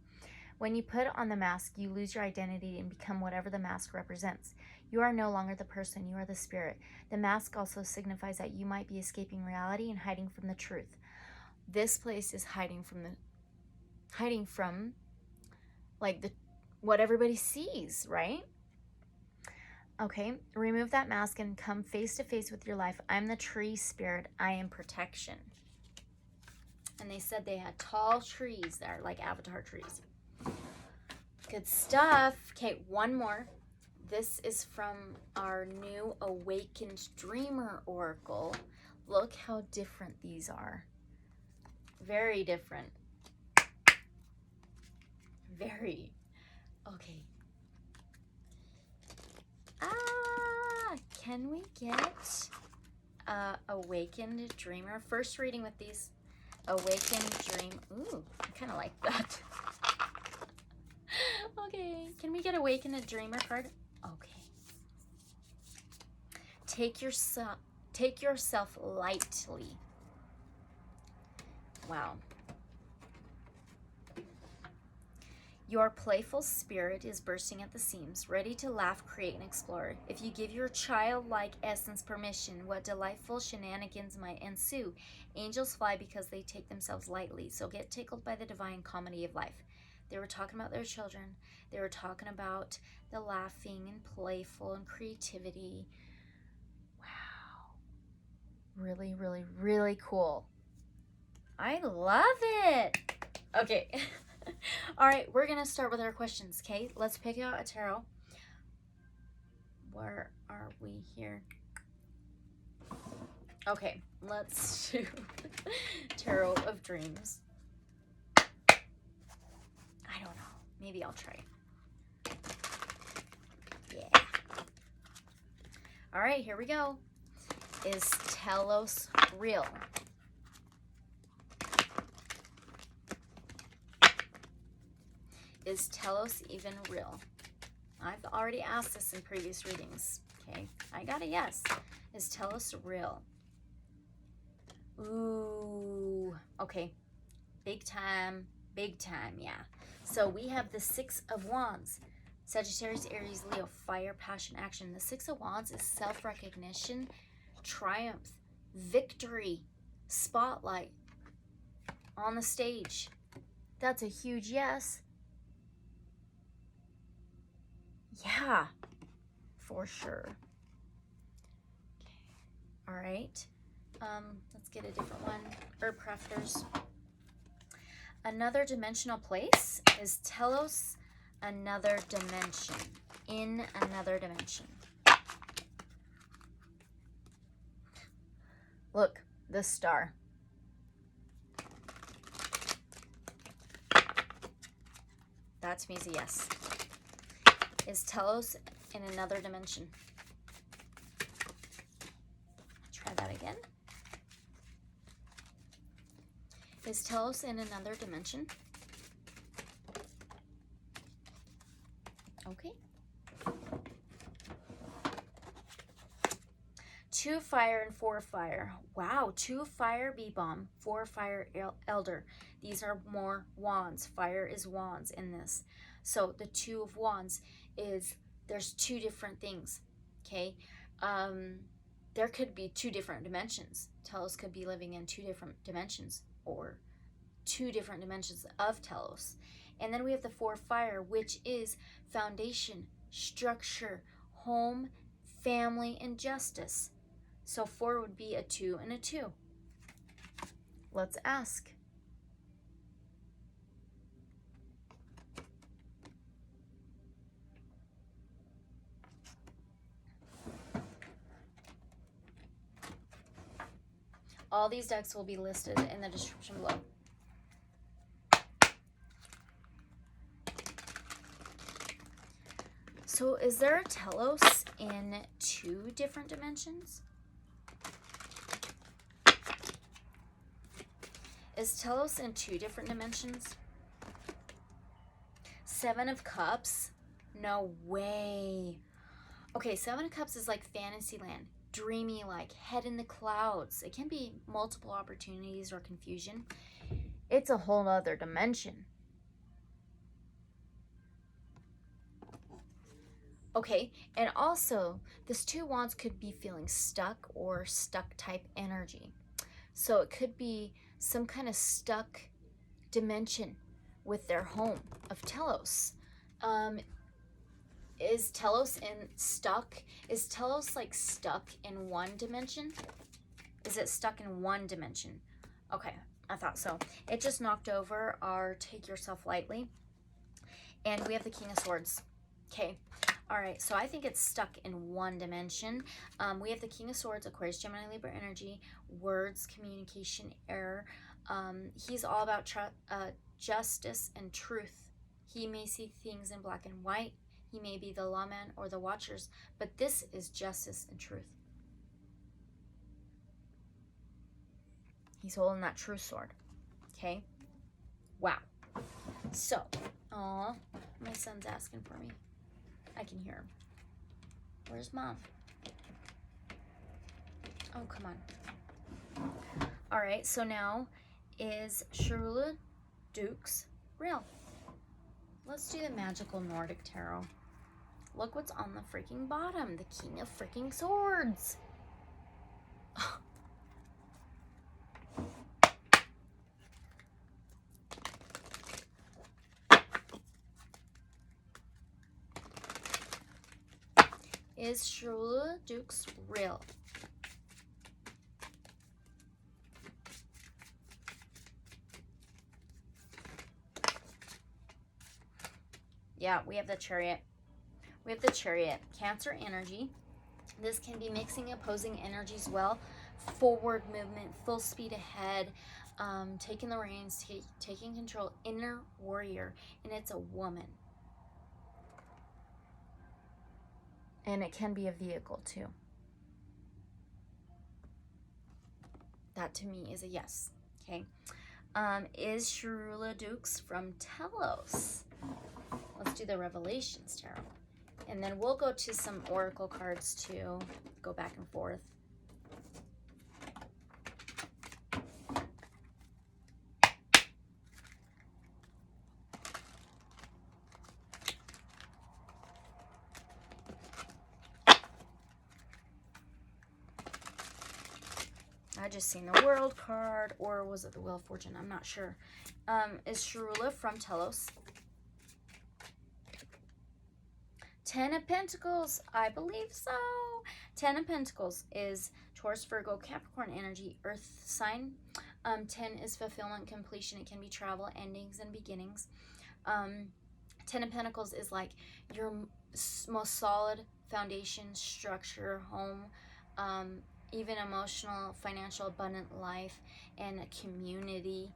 When you put on the mask, you lose your identity and become whatever the mask represents. You are no longer the person, you are the spirit. The mask also signifies that you might be escaping reality and hiding from the truth. This place is hiding from like what everybody sees, right? Okay, remove that mask and come face to face with your life. I'm the tree spirit. I am protection. And they said they had tall trees there, like avatar trees. Good stuff. Okay, one more. This is from our new Awakened Dreamer Oracle, Look how different these are. Very different. Very. Okay. Can we get Awakened Dreamer? First reading with these. Awakened Dream. Ooh, I kind of like that. Okay. Can we get Awakened Dreamer card? Okay. Take yourself lightly. Wow. Your playful spirit is bursting at the seams, ready to laugh, create, and explore. If you give your childlike essence permission, what delightful shenanigans might ensue. Angels fly because they take themselves lightly, so get tickled by the divine comedy of life. They were talking about their children. They were talking about the laughing and playful and creativity. Wow. Really, really, really cool. I love it. Okay. All right, we're going to start with our questions, okay? Let's pick out a tarot. Where are we here? Okay, let's do Tarot of Dreams. I don't know. Maybe I'll try. Yeah. All right, here we go. Is Telos real? Is Telos even real? I've already asked this in previous readings. Okay, I got a yes. Is Telos real? Ooh, okay. Big time, yeah. So we have the Six of Wands. Sagittarius, Aries, Leo, fire, passion, action. The Six of Wands is self-recognition, triumph, victory, spotlight, on the stage. That's a huge yes. Yeah, for sure. Okay. All right. Let's get a different one. Herbcrafters. Another dimensional place. Is Telos another dimension? In another dimension. Look, the star. That to me is a yes. Is Telos in another dimension? Try that again. Is Telos in another dimension? Okay. 2 fire and 4 fire. Wow, 2 fire bee-bomb, 4 fire elder. These are more wands. Fire is wands in this. So the 2 of wands is, there's 2 different things, okay? There could be 2 different dimensions. Telos could be living in 2 different dimensions, or 2 different dimensions of Telos. And then we have the 4 fire, which is foundation, structure, home, family, and justice. So 4 would be a 2 and a 2. Let's ask. All these decks will be listed in the description below. So is there a Telos in 2 different dimensions? Is Telos in 2 different dimensions? 7 of Cups? No way. Okay, 7 of Cups is like Fantasyland. Dreamy, like head in the clouds. It can be multiple opportunities or confusion. It's a whole other dimension. Okay, and also this 2 wands could be feeling stuck or stuck type energy. So it could be some kind of stuck dimension with their home of Telos. Is Telos stuck? Is Telos like stuck in 1 dimension? Is it stuck in 1 dimension? Okay, I thought so. It just knocked over our Take Yourself Lightly. And we have the King of Swords. Okay, All right, so I think it's stuck in one dimension. We have the King of Swords, Aquarius, Gemini, Libra energy, words, communication, error. He's all about justice and truth. He may see things in black and white. He may be the lawman or the watchers, but this is justice and truth. He's holding that true sword. Okay? Wow. So, aw, my son's asking for me. I can hear him. Where's Mom? Oh, come on. All right, so now is Sharula Dux real? Let's do the magical Nordic tarot. Look what's on the freaking bottom. The King of freaking Swords. Is Sharula Dux real? Yeah, we have the Chariot. We have the Chariot. Cancer energy. This can be mixing opposing energies well. Forward movement, full speed ahead, taking the reins, taking control. Inner warrior. And it's a woman. And it can be a vehicle too. That to me is a yes. Okay. Is Sharula Dux from Telos? Let's do the Revelations Tarot. And then we'll go to some Oracle cards too. Go back and forth. I just seen the World card, or was it the Wheel of Fortune? I'm not sure. Is Sharula from Telos? 10 of Pentacles, I believe so. 10 of Pentacles is Taurus, Virgo, Capricorn energy, Earth sign. 10 is fulfillment, completion. It can be travel, endings, and beginnings. 10 of Pentacles is like your most solid foundation, structure, home, even emotional, financial, abundant life, and a community.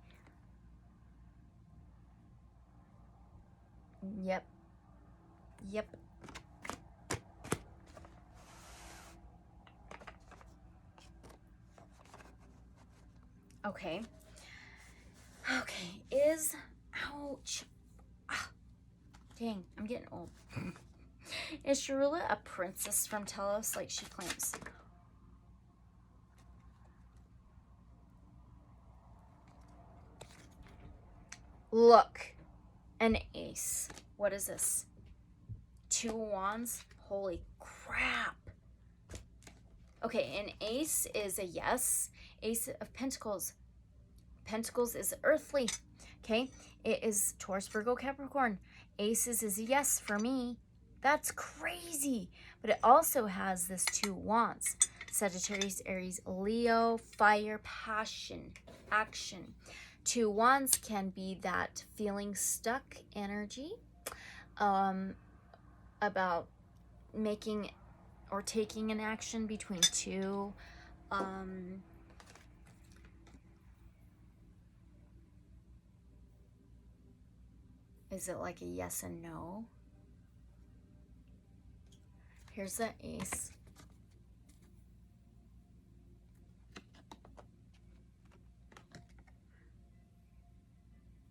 Yep. Yep. Okay. Okay. Is, ouch. Ah, dang, I'm getting old. Is Sharula a princess from Telos like she claims? Look, an ace. What is this? 2 wands? Holy crap. Okay, an ace is a yes. Ace of Pentacles. Pentacles is earthly. Okay, it is Taurus, Virgo, Capricorn. Aces is a yes for me. That's crazy. But it also has this 2 wands. Sagittarius, Aries, Leo, fire, passion, action. 2 wands can be that feeling stuck energy, about making or taking an action between 2. Is it like a yes and no? Here's the ace.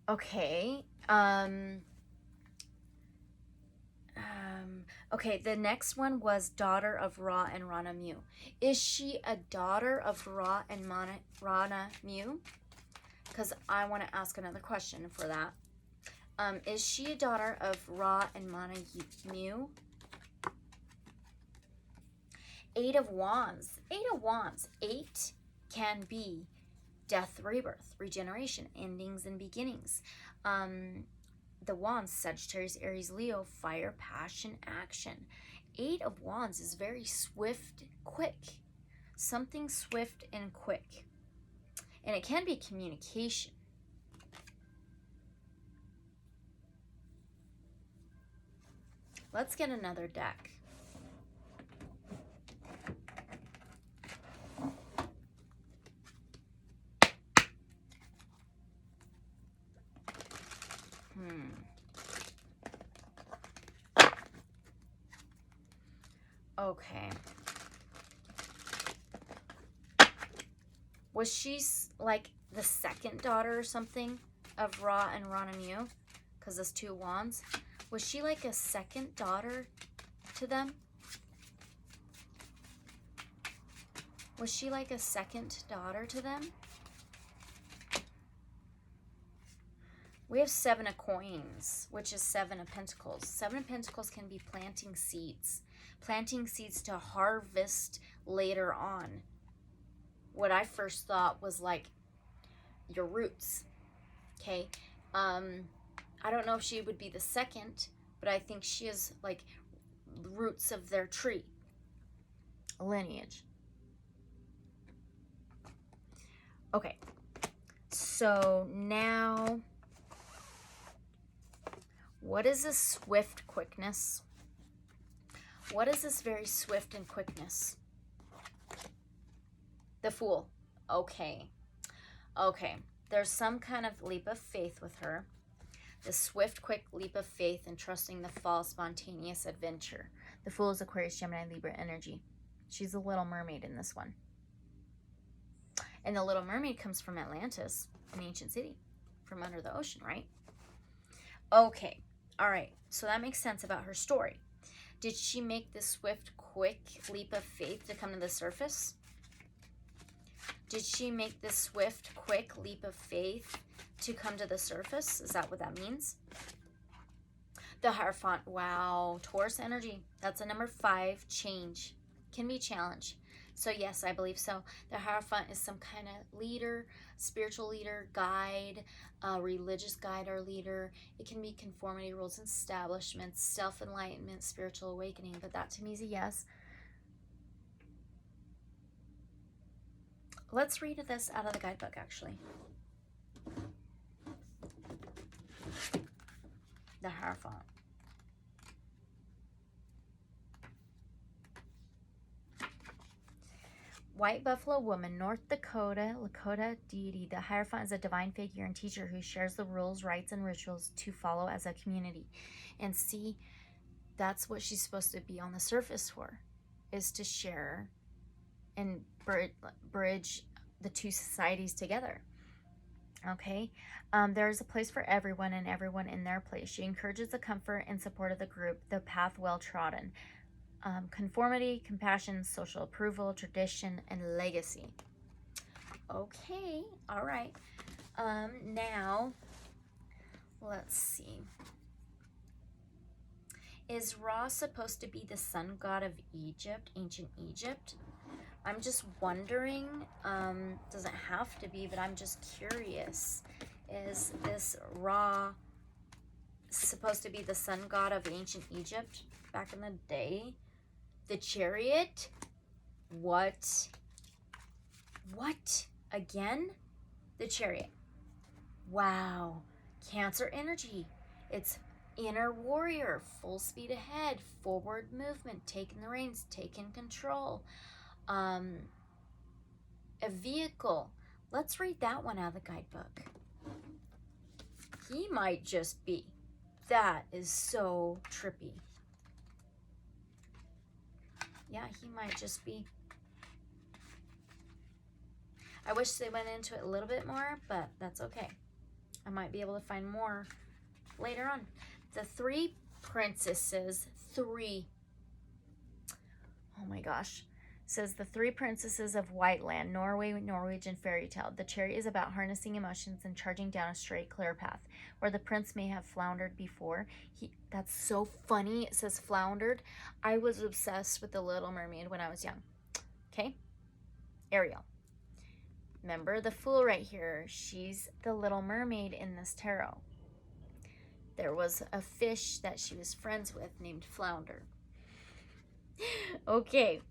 Okay. Okay, the next one was daughter of Ra and Rana Mu. Is she a daughter of Ra and Rana Mu? Because I want to ask another question for that. Is she a daughter of Ra and Mana Mu? 8 of Wands. 8 of Wands. 8 can be death, rebirth, regeneration, endings, and beginnings. The Wands, Sagittarius, Aries, Leo, fire, passion, action. 8 of Wands is very swift, quick. Something swift and quick. And it can be communication. Let's get another deck. Okay. Was she like the second daughter or something of Ra and Rananu? Because there's 2 wands. Was she like a second daughter to them? Was she like a second daughter to them? We have 7 of coins, which is 7 of pentacles. 7 of pentacles can be planting seeds. Planting seeds to harvest later on. What I first thought was like your roots. Okay. I don't know if she would be the second, but I think she is like roots of their tree. Lineage. Okay. So now, what is this swift quickness? What is this very swift and quickness? The Fool. Okay. Okay. There's some kind of leap of faith with her. The swift, quick leap of faith and trusting the fall, spontaneous adventure. The Fool is Aquarius, Gemini, Libra energy. She's a little mermaid in this one. And the Little Mermaid comes from Atlantis, an ancient city, from under the ocean, right? Okay. All right. So that makes sense about her story. Did she make this swift, quick leap of faith to come to the surface? Did she make this swift, quick leap of faith to come to the surface? Is that what that means? The Hierophant. Wow. Taurus energy. That's a number 5. Change. Can be challenge. So yes, I believe so. The Hierophant is some kind of leader, spiritual leader, guide, religious guide or leader. It can be conformity, rules and establishments, self-enlightenment, spiritual awakening. But that to me is a yes. Let's read this out of the guidebook, actually. The Hierophant. White Buffalo Woman, North Dakota, Lakota deity. The Hierophant is a divine figure and teacher who shares the rules, rites, and rituals to follow as a community. And see, that's what she's supposed to be on the surface for, is to share and bridge the 2 societies together. Okay, there is a place for everyone and everyone in their place. She encourages the comfort and support of the group, the path well trodden. Conformity, compassion, social approval, tradition, and legacy. Okay, all right. Now, let's see. Is Ra supposed to be the sun god of Egypt, ancient Egypt? I'm just wondering, doesn't have to be, but I'm just curious. Is this Ra supposed to be the sun god of ancient Egypt back in the day? The Chariot? What? What? Again? The Chariot. Wow. Cancer energy. It's inner warrior, full speed ahead, forward movement, taking the reins, taking control. A vehicle. Let's read that one out of the guidebook. He might just be. That is so trippy. Yeah, he might just be. I wish they went into it a little bit more, but that's okay. I might be able to find more later on. The 3 princesses, 3. Oh my gosh. Says the 3 princesses of Whiteland, Norway, Norwegian fairy tale. The Chariot is about harnessing emotions and charging down a straight, clear path. Where the prince may have floundered before. That's so funny. It says floundered. I was obsessed with the Little Mermaid when I was young. Okay? Ariel. Remember the Fool right here. She's the Little Mermaid in this tarot. There was a fish that she was friends with named Flounder. Okay.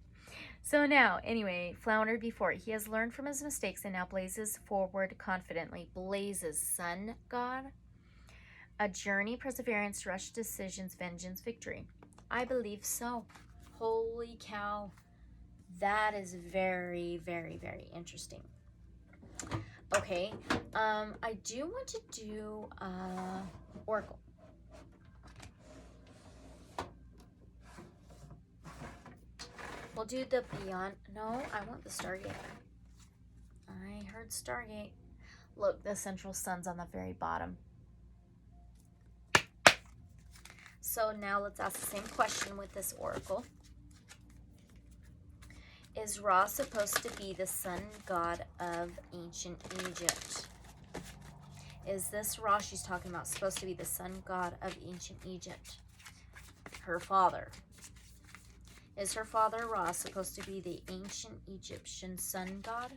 So now, anyway, floundered before. He has learned from his mistakes and now blazes forward confidently. Blazes, sun god. A journey, perseverance, rush decisions, vengeance, victory. I believe so. Holy cow. That is very, very, very interesting. Okay, I do want to do Oracle. We'll do the Beyond. No, I want the Stargate. I heard Stargate. Look, the central sun's on the very bottom. So now let's ask the same question with this Oracle. Is Ra supposed to be the sun god of ancient Egypt? Is this Ra she's talking about supposed to be the sun god of ancient Egypt? Her father. Is her father Ra supposed to be the ancient Egyptian sun god?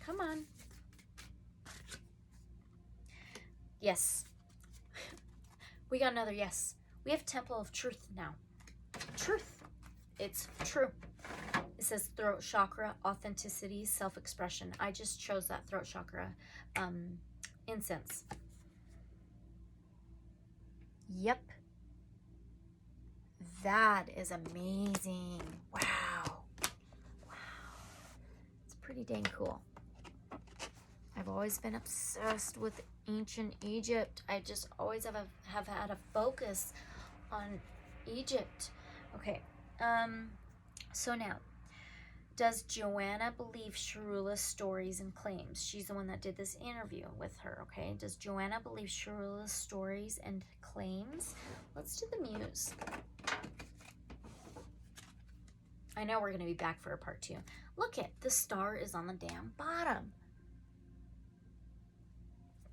Come on. Yes. We got another yes. We have Temple of Truth now. Truth. It's true. It says throat chakra, authenticity, self-expression. I just chose that throat chakra incense. Yep. That is amazing. Wow. Wow. It's pretty dang cool. I've always been obsessed with ancient Egypt. I just always have had a focus on Egypt. Okay. So now, does Joanna believe Sharula's stories and claims? She's the one that did this interview with her, okay? Does Joanna believe Sharula's stories and claims? Let's do the Muse. I know we're going to be back for a part 2. Look it, the star is on the damn bottom.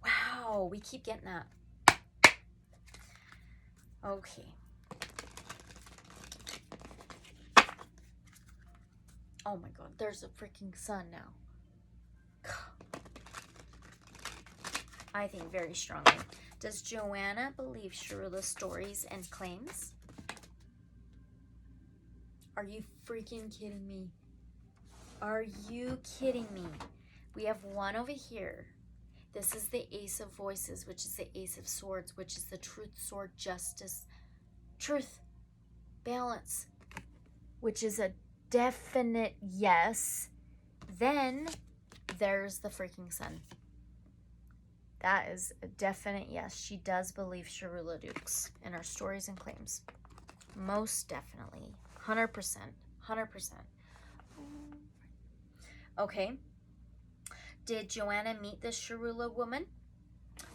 Wow, we keep getting that. Okay. Oh my god, there's a freaking sun now. I think very strongly. Does Joanna believe Sharula's stories and claims? Are you freaking kidding me? Are you kidding me? We have one over here. This is the Ace of Voices, which is the Ace of Swords, which is the Truth Sword, Justice, Truth, Balance, which is a definite yes. Then there's the freaking sun. That is a definite yes. She does believe Sharula Dux in her stories and claims. Most definitely. 100%. 100%. Okay. Did Joanna meet this Sharula woman?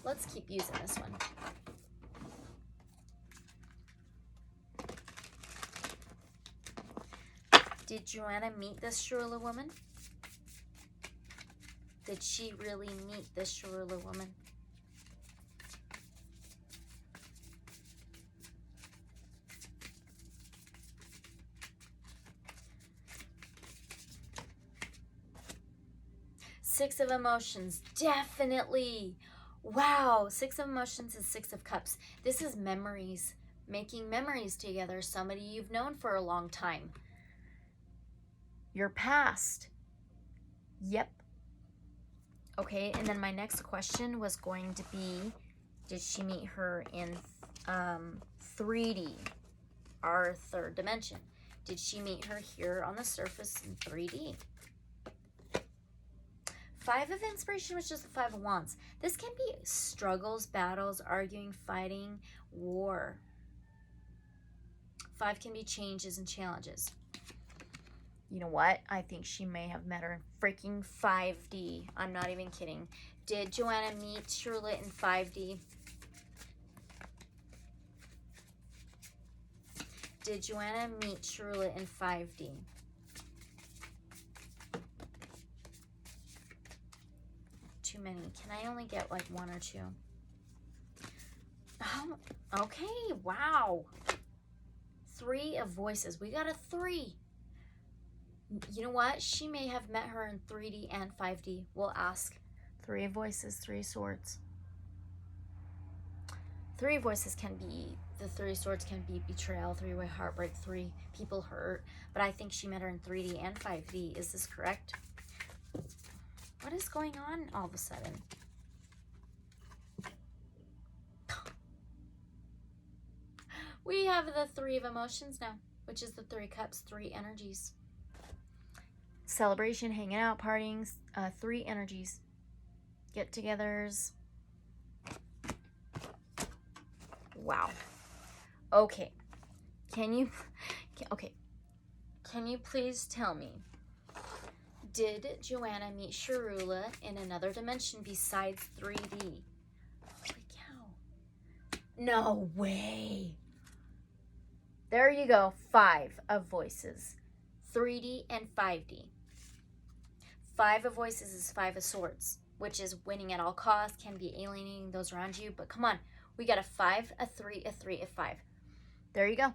Let's keep using this one. Did Joanna meet this Sharula woman? Did she really meet this Sharula woman? Six of Emotions, definitely. Wow, Six of Emotions is Six of Cups. This is memories, making memories together. Somebody you've known for a long time. Your past. Yep. Okay, and then my next question was going to be, did she meet her in 3D, our third dimension? Did she meet her here on the surface in 3D? Five of Inspiration was just the Five of Wands. This can be struggles, battles, arguing, fighting, war. Five can be changes and challenges. You know what? I think she may have met her in freaking 5D. I'm not even kidding. Did Joanna meet Sharula in 5D? Did Joanna meet Sharula in 5D? Too many. Can I only get like one or two? Oh, okay. Wow. Three of Voices. We got a 3. You know what? She may have met her in 3D and 5D. We'll ask. 3 of Voices, 3 Swords. 3 of Voices can be, the 3 Swords can be betrayal, 3-way heartbreak, 3 people hurt. But I think she met her in 3D and 5D. Is this correct? What is going on all of a sudden? We have the Three of Emotions now, which is the Three Cups, three energies. Celebration, hanging out, partying, three energies. Get-togethers. Wow. Okay. Can you please tell me, did Joanna meet Sharula in another dimension besides 3D? Holy cow. No way. There you go. 5 of voices. 3D and 5D. 5 of voices is 5 of swords, which is winning at all costs, can be alienating those around you. But come on, we got a 5, a 3, a 3, a 5. There you go.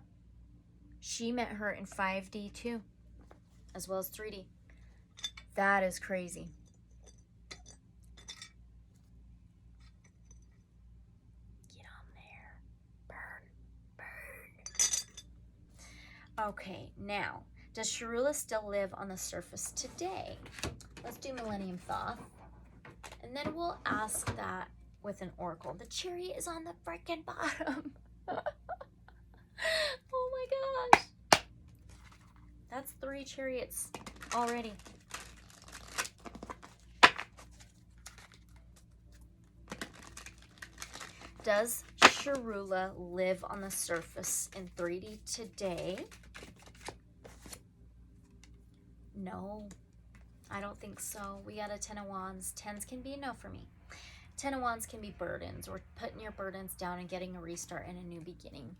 She met her in 5D too, as well as 3D. That is crazy. Get on there. Burn. Burn. Okay, now, does Sharula still live on the surface today? Let's do Millennium Thoth. And then we'll ask that with an oracle. The chariot is on the freaking bottom. Oh my gosh. That's 3 chariots already. Does Sharula live on the surface in 3D today? No, I don't think so. We got a 10 of Wands. 10s can be a no for me. 10 of Wands can be burdens, or putting your burdens down and getting a restart and a new beginning.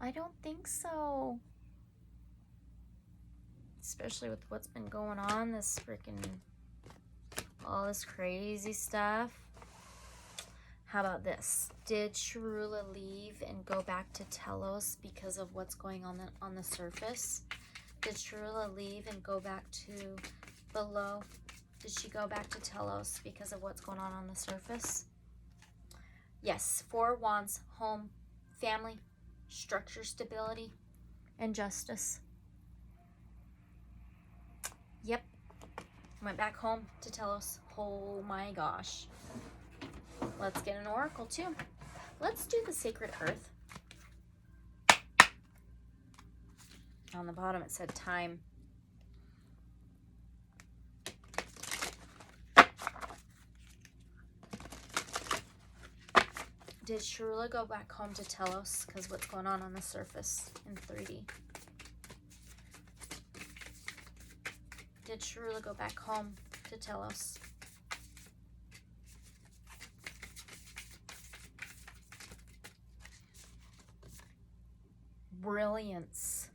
I don't think so. Especially with what's been going on, this freaking, all this crazy stuff. How about this? Did Sharula leave and go back to Telos because of what's going on the surface? Did Sharula leave and go back to below? Did she go back to Telos because of what's going on the surface? Yes, 4 of Wands, home, family, structure, stability, and justice. Yep. Went back home to Telos. Oh my gosh. Let's get an oracle too. Let's do the Sacred Earth. On the bottom it said time. Did Sharula go back home to Telos because what's going on the surface in 3D? Did Sharula go back home to Telos? Brilliance.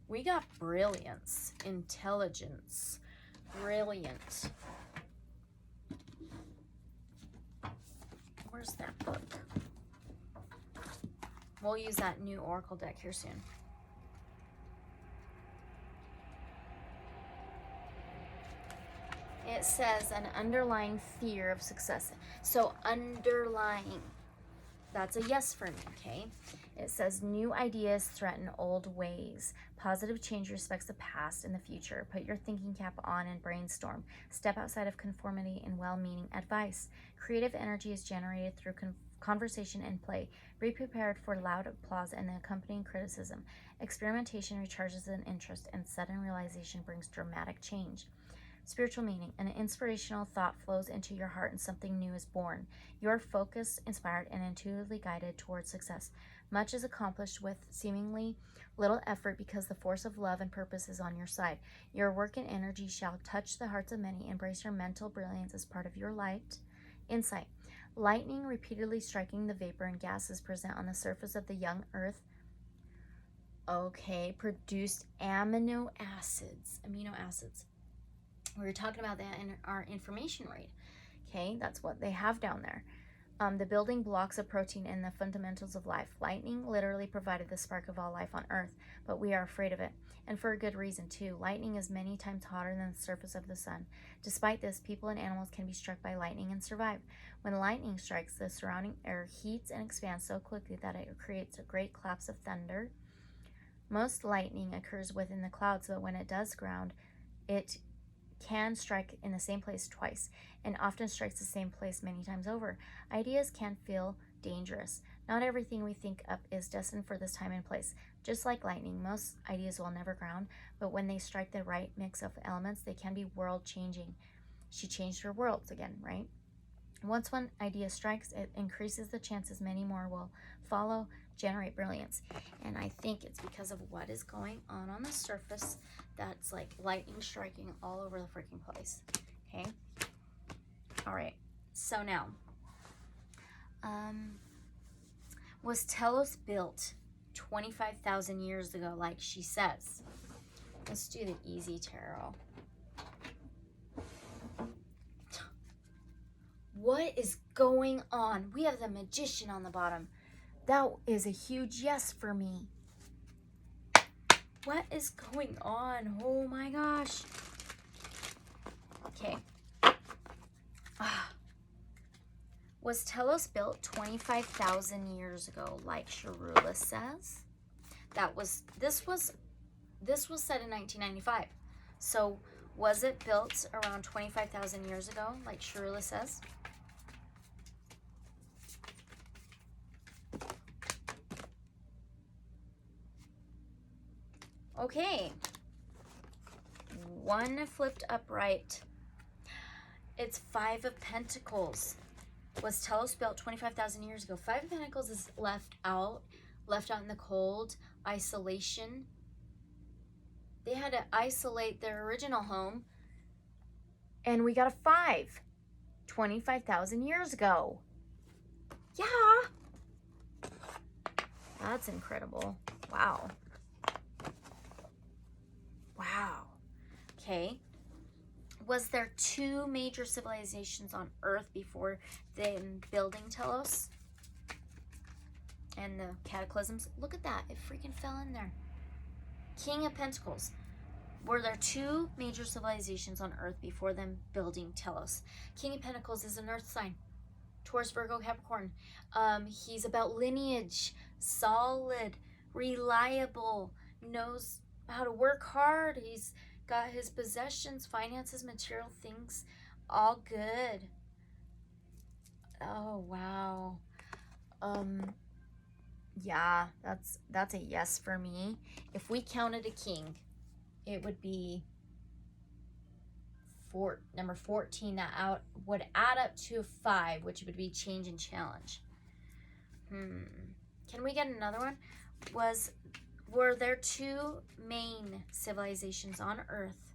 We got brilliance, intelligence, brilliant. Where's that book? We'll use that new oracle deck here soon. It says an underlying fear of success. So underlying, that's a yes for me, okay? It says new ideas threaten old ways. Positive change respects the past and the future. Put your thinking cap on and brainstorm. Step outside of conformity and well-meaning advice. Creative energy is generated through conversation and play. Be prepared for loud applause and the accompanying criticism. Experimentation recharges an interest, and sudden realization brings dramatic change. Spiritual meaning. An inspirational thought flows into your heart and something new is born. You are focused, inspired, and intuitively guided towards success. Much is accomplished with seemingly little effort because the force of love and purpose is on your side. Your work and energy shall touch the hearts of many. Embrace your mental brilliance as part of your light. Insight. Lightning repeatedly striking the vapor and gases present on the surface of the young earth. Okay, produced amino acids. We were talking about that in our information read. Okay, that's what they have down there. The building blocks of protein and the fundamentals of life. Lightning literally provided the spark of all life on Earth, but we are afraid of it. And for a good reason, too. Lightning is many times hotter than the surface of the sun. Despite this, people and animals can be struck by lightning and survive. When lightning strikes, the surrounding air heats and expands so quickly that it creates a great collapse of thunder. Most lightning occurs within the clouds, but when it does ground, it can strike in the same place twice, and often strikes the same place many times over. Ideas can feel dangerous. Not everything we think up is destined for this time and place. Just like lightning, most ideas will never ground, but when they strike the right mix of elements, they can be world-changing. She changed her worlds again, right? Once one idea strikes, it increases the chances many more will follow, generate brilliance. And I think it's because of what is going on the surface that's like lightning striking all over the freaking place. Okay? All right. So now, was Telos built 25,000 years ago, like she says? Let's do the easy tarot. What is going on? We have the Magician on the bottom. That is a huge yes for me. What is going on? Oh my gosh. Okay. Was Telos built 25,000 years ago, like Sharula says? This was said in 1995. So was it built around 25,000 years ago, like Sharula says? Okay. One flipped upright. It's Five of Pentacles. Was Telos built 25,000 years ago? Five of Pentacles is left out in the cold, isolation. They had to isolate their original home. And we got a 5. 25,000 years ago. Yeah. That's incredible. Wow. Wow. Okay. Was there 2 major civilizations on Earth before them building Telos? And the cataclysms? Look at that. It freaking fell in there. King of Pentacles. Were there 2 major civilizations on Earth before them building Telos? King of Pentacles is an Earth sign. Taurus, Virgo, Capricorn. He's about lineage. Solid. Reliable. Knows how to work hard. He's got his possessions, finances, material things, all good. Oh, wow. Yeah, that's a yes for me. If we counted a king, it would be number 14. That would add up to a 5, which would be change and challenge. Can we get another one? Were there 2 main civilizations on Earth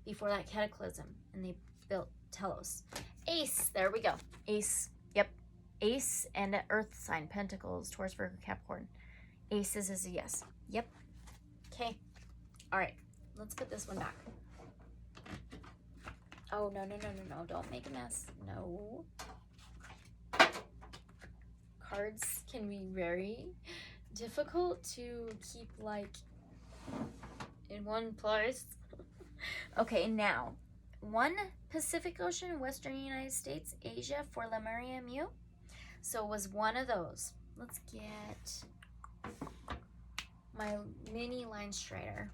before that cataclysm and they built Telos? Ace, there we go. Ace, yep. Ace and an Earth sign, Pentacles, Taurus, Virgo, Capricorn. Aces is a yes. Yep. Okay. All right. Let's put this one back. Oh, no. Don't make a mess. No. Cards can be very difficult to keep like in one place. Okay, now 1 Pacific Ocean, Western United States, Asia for Lemuria, Muse. So it was one of those. Let's get my mini Linestrider.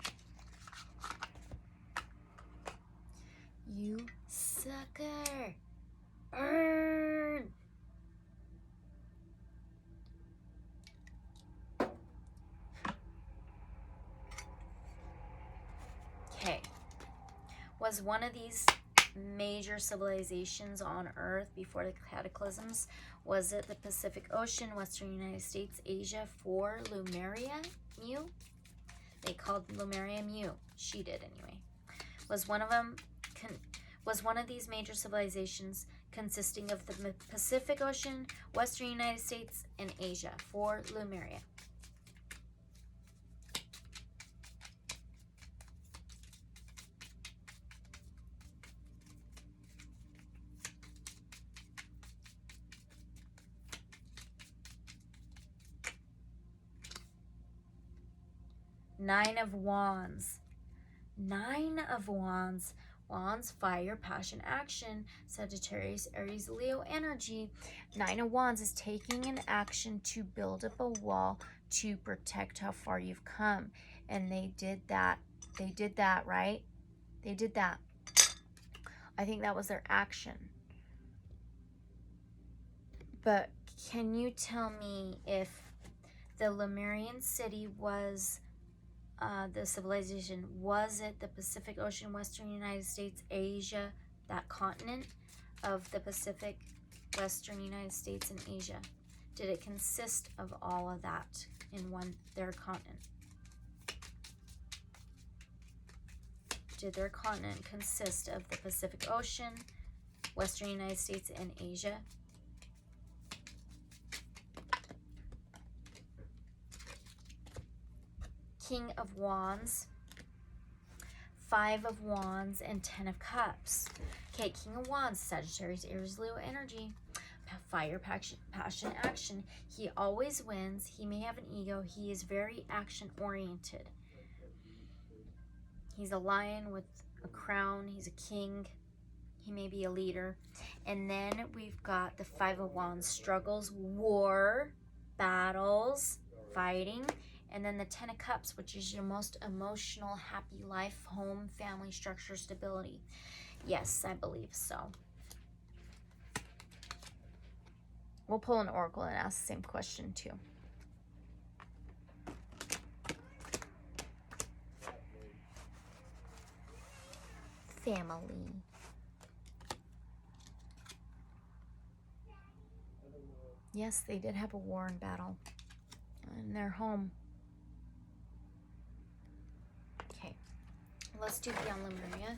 You sucker. Burn. Okay. Was one of these major civilizations on Earth before the cataclysms? Was it the Pacific Ocean, Western United States, Asia for Lemuria, Muse? They called Lemuria Muse. She did anyway. Was one of these major civilizations consisting of the Pacific Ocean, Western United States, and Asia for Lemuria? Nine of Wands. 9 of Wands. Wands, fire, passion, action. Sagittarius, Aries, Leo energy. 9 of Wands is taking an action to build up a wall to protect how far you've come. And they did that. They did that, right? They did that. I think that was their action. But Can you tell me if the Lemurian city was the civilization, was it the Pacific Ocean, Western United States, Asia, that continent of the Pacific, Western United States, and Asia? Did it consist of all of that in their continent? Did their continent consist of the Pacific Ocean, Western United States, and Asia? King of Wands, 5 of Wands, and 10 of Cups. Okay, King of Wands, Sagittarius, Aries, Leo energy. Fire, passion, action. He always wins. He may have an ego. He is very action-oriented. He's a lion with a crown. He's a king. He may be a leader. And then we've got the 5 of Wands, struggles, war, battles, fighting. And then the 10 of Cups, which is your most emotional, happy life, home, family, structure, stability. Yes, I believe so. We'll pull an oracle and ask the same question too. Family. Yes, they did have a war and battle in their home. Okay, let's do beyond Lemuria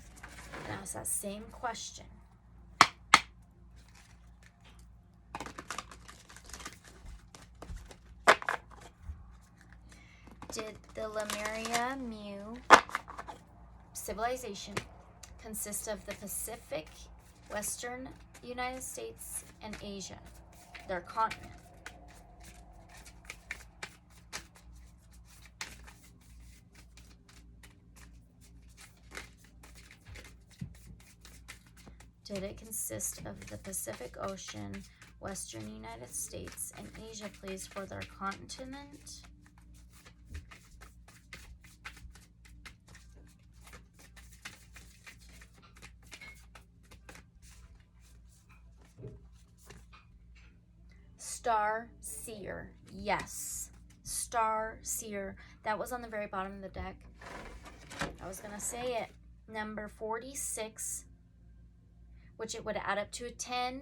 and ask that same question. Did the Lemuria Muse civilization consist of the Pacific, Western United States, and Asia, their continent? Did it consist of the Pacific Ocean, Western United States, and Asia, please, for their continent? Starseer, yes. Starseer. That was on the very bottom of the deck. I was going to say it. Number 46, which it would add up to a 10,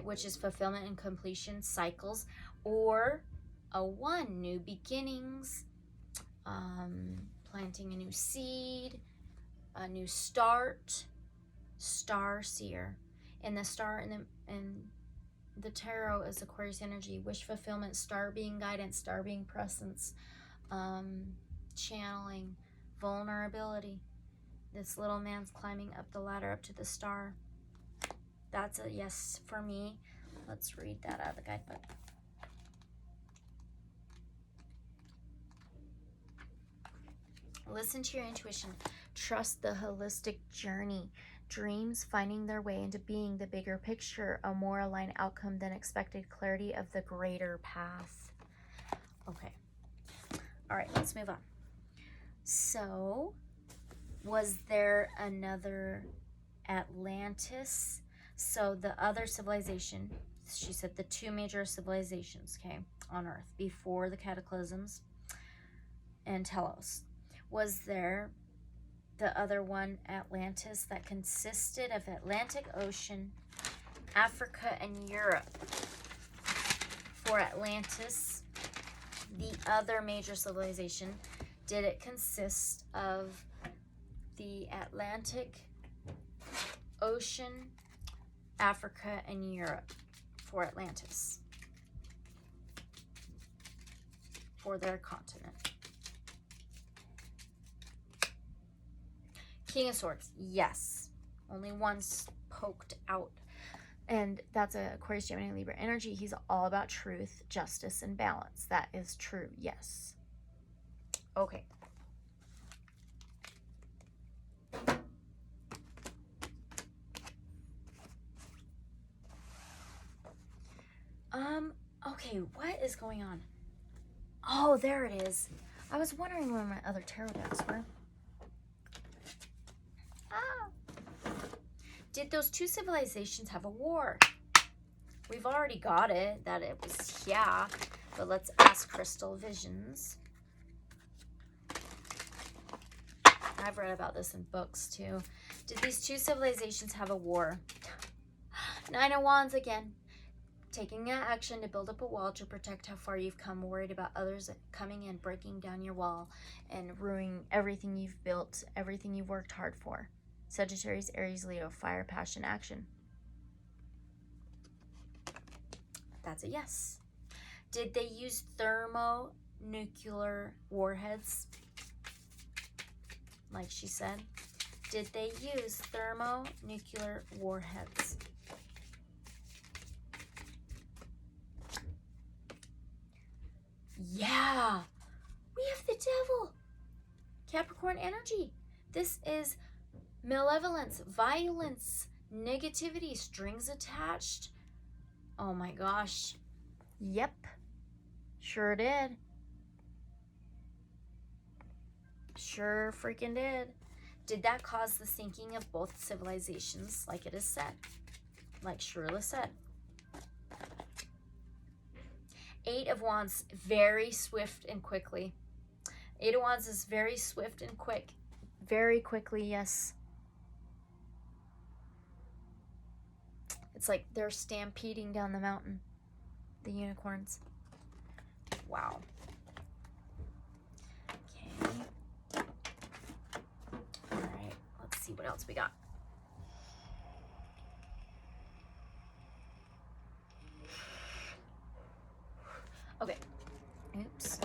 which is fulfillment and completion cycles, or a 1, new beginnings, planting a new seed, a new start. Starseer. And the star in the tarot is Aquarius energy, wish fulfillment, star being guidance, star being presence, channeling, vulnerability. This little man's climbing up the ladder up to the star. That's a yes for me. Let's read that out of the guidebook. Listen to your intuition. Trust the holistic journey. Dreams finding their way into being, the bigger picture, a more aligned outcome than expected, clarity of the greater path. Okay. All right, let's move on. So, was there another Atlantis? So the other civilization, she said the 2 major civilizations, okay, on Earth before the cataclysms and Telos. Was there the other one, Atlantis, that consisted of Atlantic Ocean, Africa, and Europe? For Atlantis, the other major civilization, did it consist of the Atlantic Ocean, Africa, and Europe for Atlantis? For their continent. King of Swords, yes. Only once poked out. And that's a Aquarius, Gemini, Libra energy. He's all about truth, justice, and balance. That is true, yes. Okay. Okay, what is going on? Oh, there it is. I was wondering where my other tarot decks were. Did those 2 civilizations have a war? We've already got it, that it was, yeah. But let's ask Crystal Visions. I've read about this in books too. Did these two civilizations have a war? Nine of Wands again. Taking action to build up a wall to protect how far you've come, worried about others coming in, breaking down your wall, and ruining everything you've built, everything you've worked hard for. Sagittarius, Aries, Leo, fire, passion, action. That's a yes. Did they use thermonuclear warheads? Like she said. Did they use thermonuclear warheads? Yeah. We have the devil. Capricorn energy. This is malevolence, violence, negativity, strings attached. Oh my gosh. Yep. Sure did. Sure freaking did. Did that cause the sinking of both civilizations, like it is said? Like Sharula said. Eight of Wands, very swift and quickly. Eight of Wands is very swift and quick. Very quickly, yes. It's like they're stampeding down the mountain. The unicorns. Wow. Okay. All right. Let's see what else we got. Okay. Oops.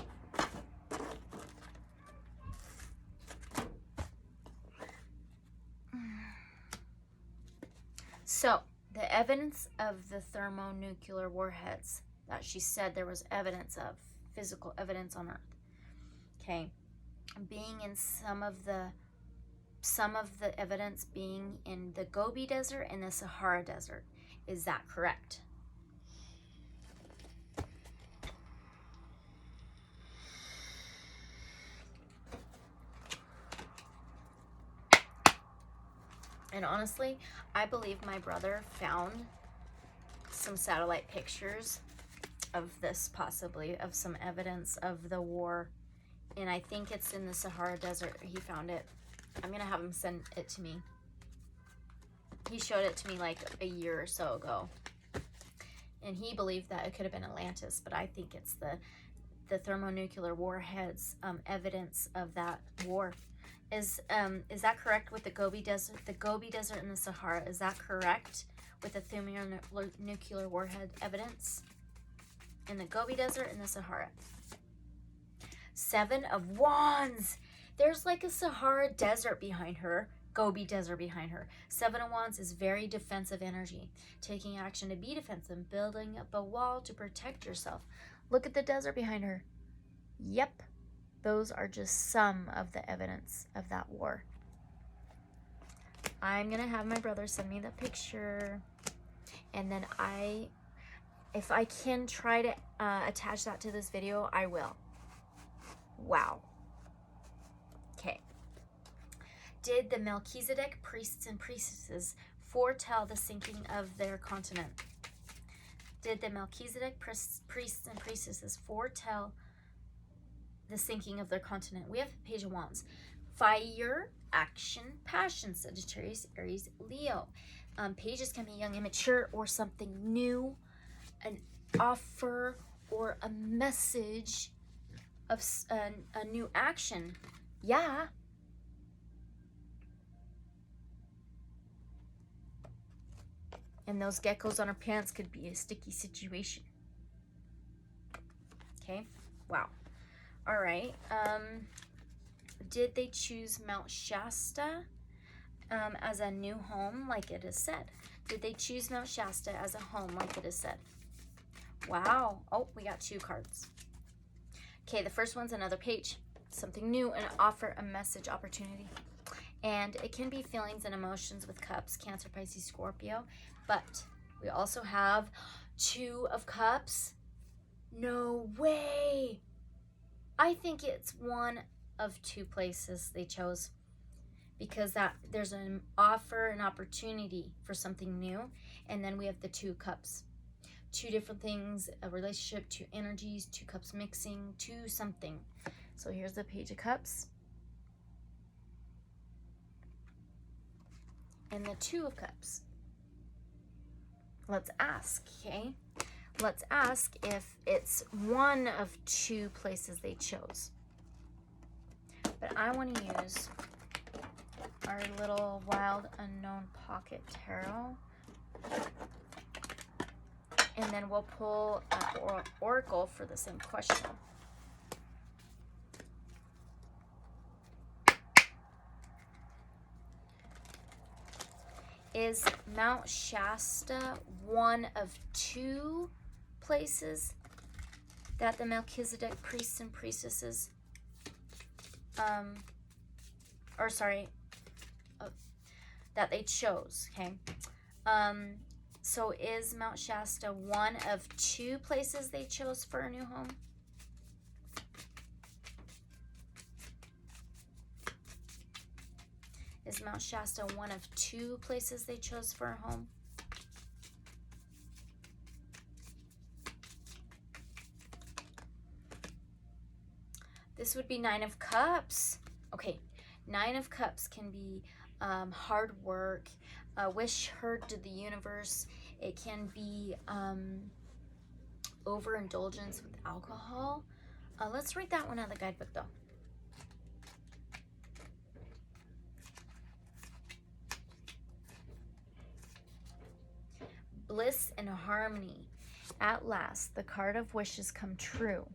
So, the evidence of the thermonuclear warheads that she said there was evidence of, physical evidence on Earth. Okay. Being in some of the evidence being in the Gobi Desert and the Sahara Desert. Is that correct? And honestly, I believe my brother found some satellite pictures of this, possibly, of some evidence of the war. And I think it's in the Sahara Desert. He found it. I'm going to have him send it to me. He showed it to me like a year or so ago. And he believed that it could have been Atlantis, but I think it's the thermonuclear warheads, evidence of that war. Is that correct with the Gobi Desert? The Gobi Desert and the Sahara, is that correct with the thermonuclear warhead evidence? In the Gobi Desert and the Sahara. Seven of Wands. There's like a Sahara Desert behind her. Gobi Desert behind her. Seven of Wands is very defensive energy. Taking action to be defensive. Building up a wall to protect yourself. Look at the desert behind her. Yep. Those are just some of the evidence of that war. I'm going to have my brother send me the picture. And then if I can try to attach that to this video, I will. Wow. Okay. Did the Melchizedek priests and priestesses foretell the sinking of their continent? Did the Melchizedek priests and priestesses foretell the sinking of their continent? We have Page of Wands. Fire, action, passion. Sagittarius, Aries, Leo. Pages can be young, immature, or something new. An offer or a message of a new action. Yeah. And those geckos on her pants could be a sticky situation. Okay. Wow. All right. Did they choose Mount Shasta as a new home, like it is said? Did they choose Mount Shasta as a home, like it is said? Wow. Oh, we got two cards. Okay, the first one's another page. Something new, an offer, a message, opportunity. And it can be feelings and emotions with cups, Cancer, Pisces, Scorpio. But we also have Two of Cups. No way. I think it's one of two places they chose, because there's an offer, an opportunity for something new, and then we have the Two Cups. two different things, a relationship, two energies, two cups mixing, two something. So here's the Page of Cups. And the Two of Cups. Let's ask, okay? Let's ask if it's one of two places they chose. But I want to use our little Wild Unknown Pocket Tarot. And then we'll pull an oracle for the same question. Is Mount Shasta one of two places that the Melchizedek priests and priestesses, that they chose, okay? So is Mount Shasta one of two places they chose for a new home? Is Mount Shasta one of two places they chose for a home? This would be Nine of Cups. Okay, Nine of Cups can be hard work, wish heard to the universe. It can be overindulgence with alcohol. Let's read that one out of the guidebook though. Bliss and harmony. At last, the card of wishes come true.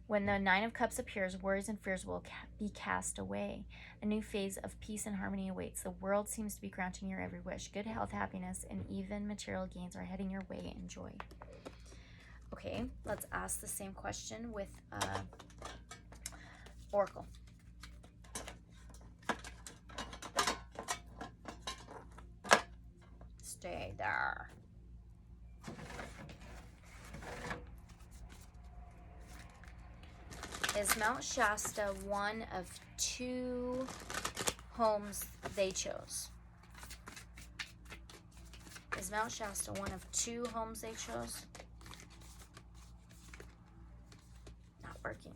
When the Nine of Cups appears, worries and fears will be cast away. A new phase of peace and harmony awaits. The world seems to be granting your every wish. Good health, happiness, and even material gains are heading your way. Enjoy. Okay, let's ask the same question with Oracle. Stay there. Is Mount Shasta one of two homes they chose? Is Mount Shasta one of two homes they chose? Not working.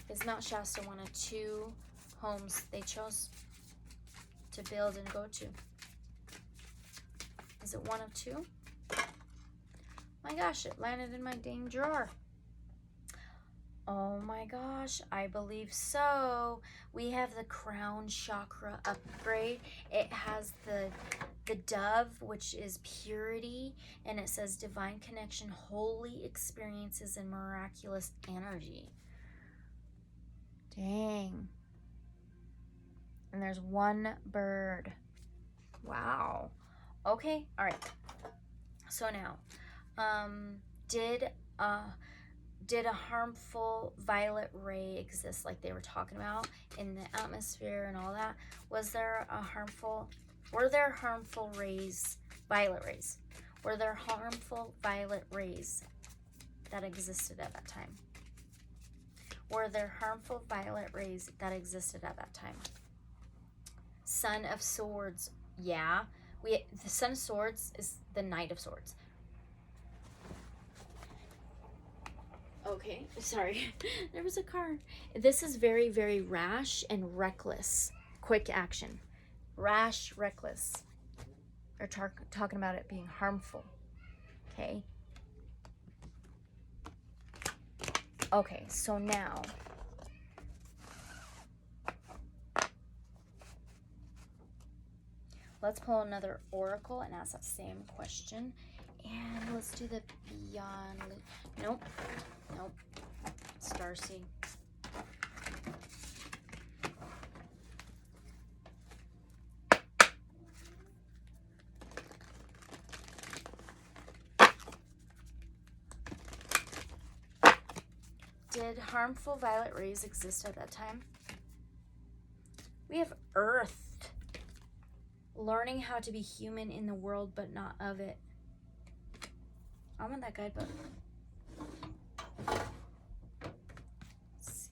Is Mount Shasta one of two homes they chose to build and go to? Is it one of two? My gosh, it landed in my dang drawer. Oh my gosh, I believe so. We have the crown chakra upgrade. It has the dove, which is purity, and it says divine connection, holy experiences, and miraculous energy. Dang. And there's one bird. Wow. Okay, all right. So now, did a harmful violet ray exist like they were talking about in the atmosphere and all that? Were there harmful rays, violet rays? Were there harmful violet rays that existed at that time? Were there harmful violet rays that existed at that time? Son of Swords, yeah. The Son of Swords is the Knight of Swords. Okay, sorry. There was a car. This is very, very rash and reckless. Quick action. Rash, reckless. They're talking about it being harmful. Okay. Okay, so now. Let's pull another oracle and ask that same question. And let's do the Beyond. Nope. Nope. Starseed. Did harmful violet rays exist at that time? We have Earth. Learning how to be human in the world, but not of it. I want that guidebook. Let's see.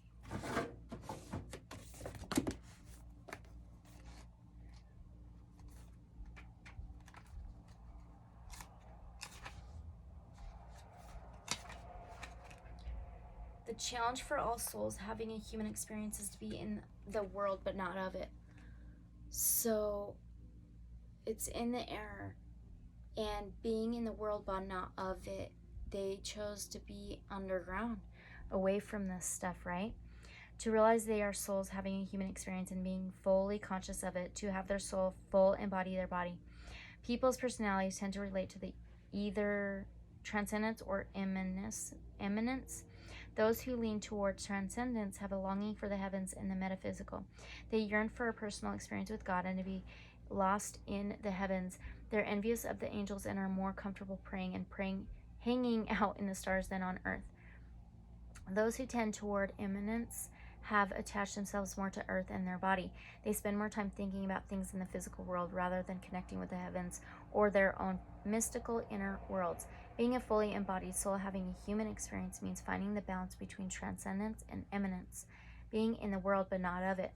The challenge for all souls having a human experience is to be in the world but not of it. So it's in the air, and being in the world but not of it, they chose to be underground, away from this stuff, right? To realize they are souls having a human experience and being fully conscious of it, to have their soul full embody their body. People's personalities tend to relate to the either transcendence or immanence. Those who lean towards transcendence have a longing for the heavens and the metaphysical. They yearn for a personal experience with God and to be lost in the heavens. They're envious of the angels and are more comfortable praying, hanging out in the stars than on earth. Those who tend toward immanence have attached themselves more to earth and their body. They spend more time thinking about things in the physical world rather than connecting with the heavens or their own mystical inner worlds. Being a fully embodied soul having a human experience means finding the balance between transcendence and immanence, being in the world but not of it.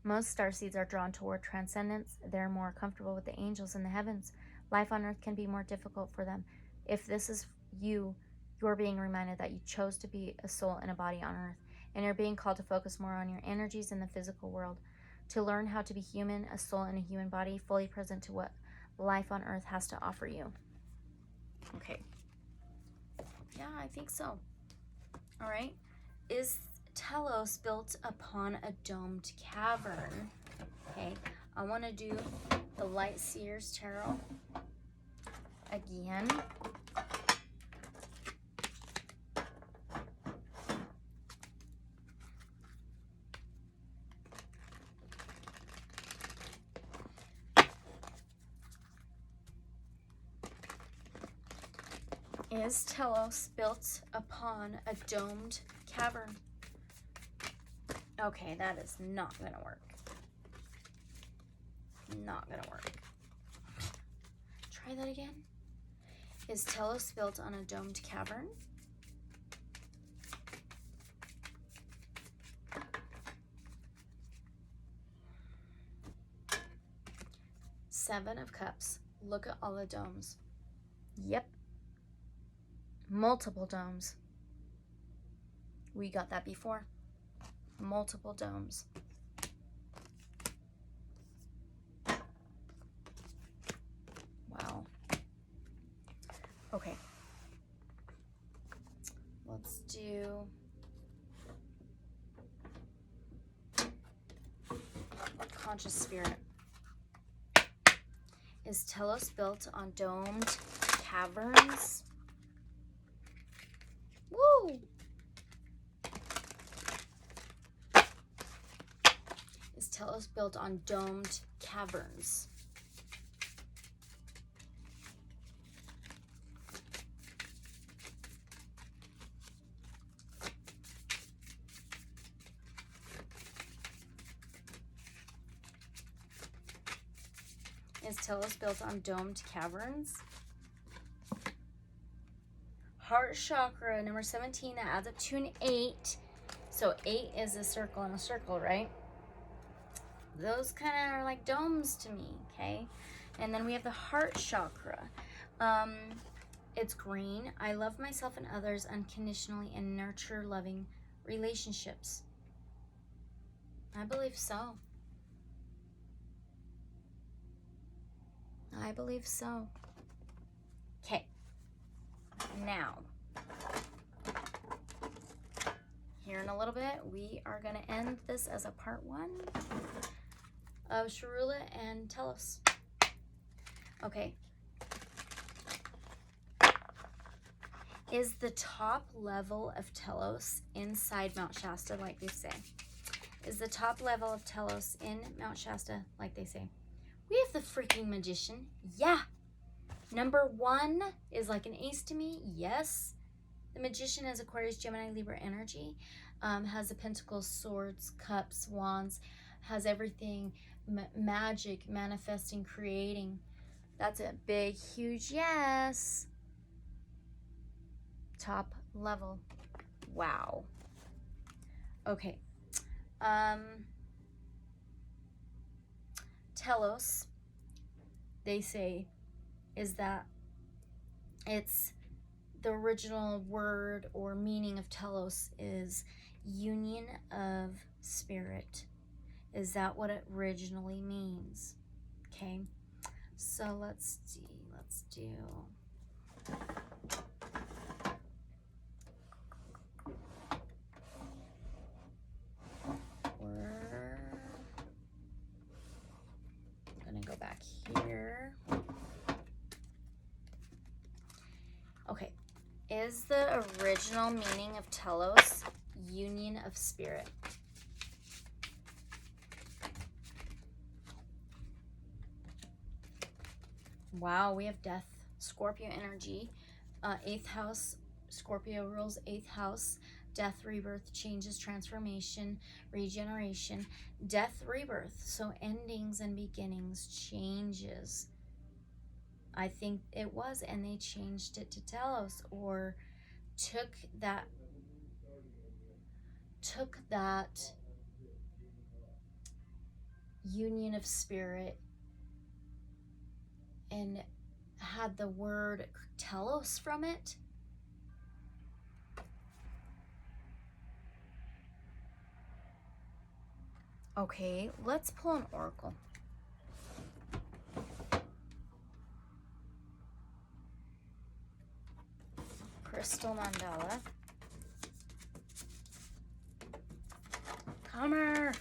Most starseeds are drawn toward transcendence. They're more comfortable with the angels in the heavens. Life on earth can be more difficult for them. If this is you, you're being reminded that you chose to be a soul in a body on earth, and you're being called to focus more on your energies in the physical world, to learn how to be human, a soul in a human body, fully present to what life on earth has to offer you. Okay. Yeah, I think so. All right. Is Telos built upon a domed cavern? Okay. I want to do the Lightseers Tarot again. Is Telos built upon a domed cavern? Okay, that is not going to work. Not going to work. Try that again. Is Telos built on a domed cavern? Seven of Cups. Look at all the domes. Yep. Multiple domes. We got that before. Multiple domes. Wow. Okay. Let's do Conscious Spirit. Is Telos built on domed caverns? Woo! Is Telos built on domed caverns? Is Telos built on domed caverns? Heart chakra, number 17, that adds up to an 8. So 8 is a circle and a circle, right? Those kind of are like domes to me, okay? And then we have the heart chakra. It's green. I love myself and others unconditionally and nurture loving relationships. I believe so. I believe so. Okay. Now, here in a little bit, we are going to end this as a part 1 of Sharula and Telos. Okay. Is the top level of Telos inside Mount Shasta, like they say? Is the top level of Telos in Mount Shasta, like they say? We have the freaking Magician. Yeah. Number 1 is like an ace to me. Yes. The Magician has Aquarius, Gemini, Libra energy. Has the Pentacles, Swords, Cups, Wands. Has everything. Magic, manifesting, creating. That's a big, huge yes. Top level. Wow. Okay. Telos, they say, is that it's the original word or meaning of telos is union of spirit. Is that what it originally means? Okay, so let's see. Let's do. We're gonna go back here. Okay, is the original meaning of telos union of spirit? Wow, we have death, Scorpio energy, 8th house. Scorpio rules 8th house. Death, rebirth, changes, transformation, regeneration. Death, rebirth, so endings and beginnings, changes. I think it was, and they changed it to telos, or took that union of spirit and had the word telos from it. Okay, let's pull an oracle. Crystal mandala. Come here.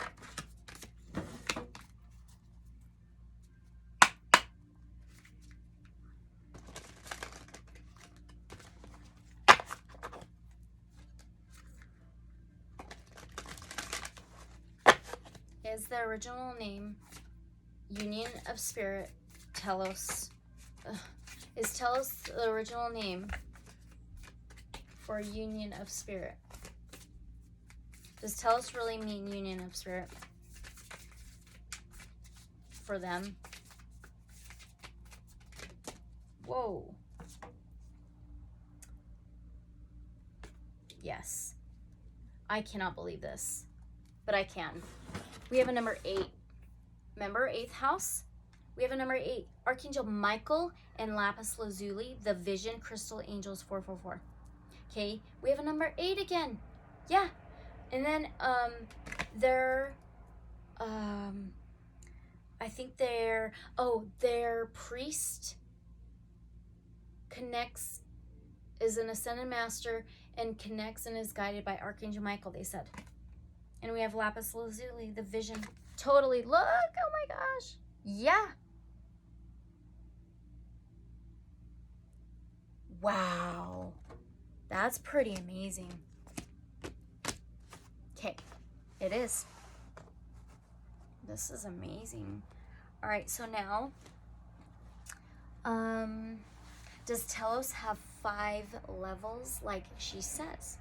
Is the original name union of spirit telos? Is telos the original name for union of spirit? Does telos really mean union of spirit for them? Whoa. Yes. I cannot believe this, but I can. We have a number 8. Remember 8th house? We have a number 8. Archangel Michael and Lapis Lazuli, the Vision Crystal Angels 444. Okay, we have a number 8 again. Yeah. And then their I think their priest connects, is an ascended master and connects and is guided by Archangel Michael, they said. And we have Lapis Lazuli, the Vision. Totally. Look, oh my gosh. Yeah. Wow. That's pretty amazing. Okay, it is. This is amazing. All right, so now, does telos have 5 levels like she says?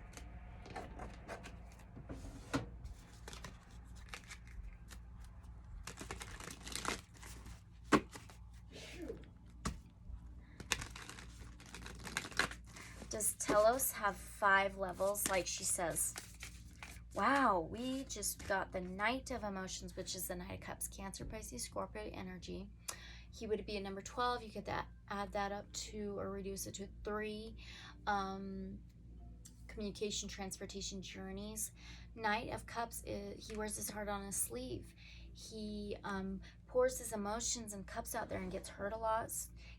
Does telos have 5 levels like she says? Wow, we just got the Knight of Emotions, which is the Knight of Cups, Cancer, Pisces, Scorpio energy. He would be a number 12. You could add that up to, or reduce it to 3. Communication, transportation, journeys. Knight of Cups, he wears his heart on his sleeve. He pours his emotions and cups out there and gets hurt a lot,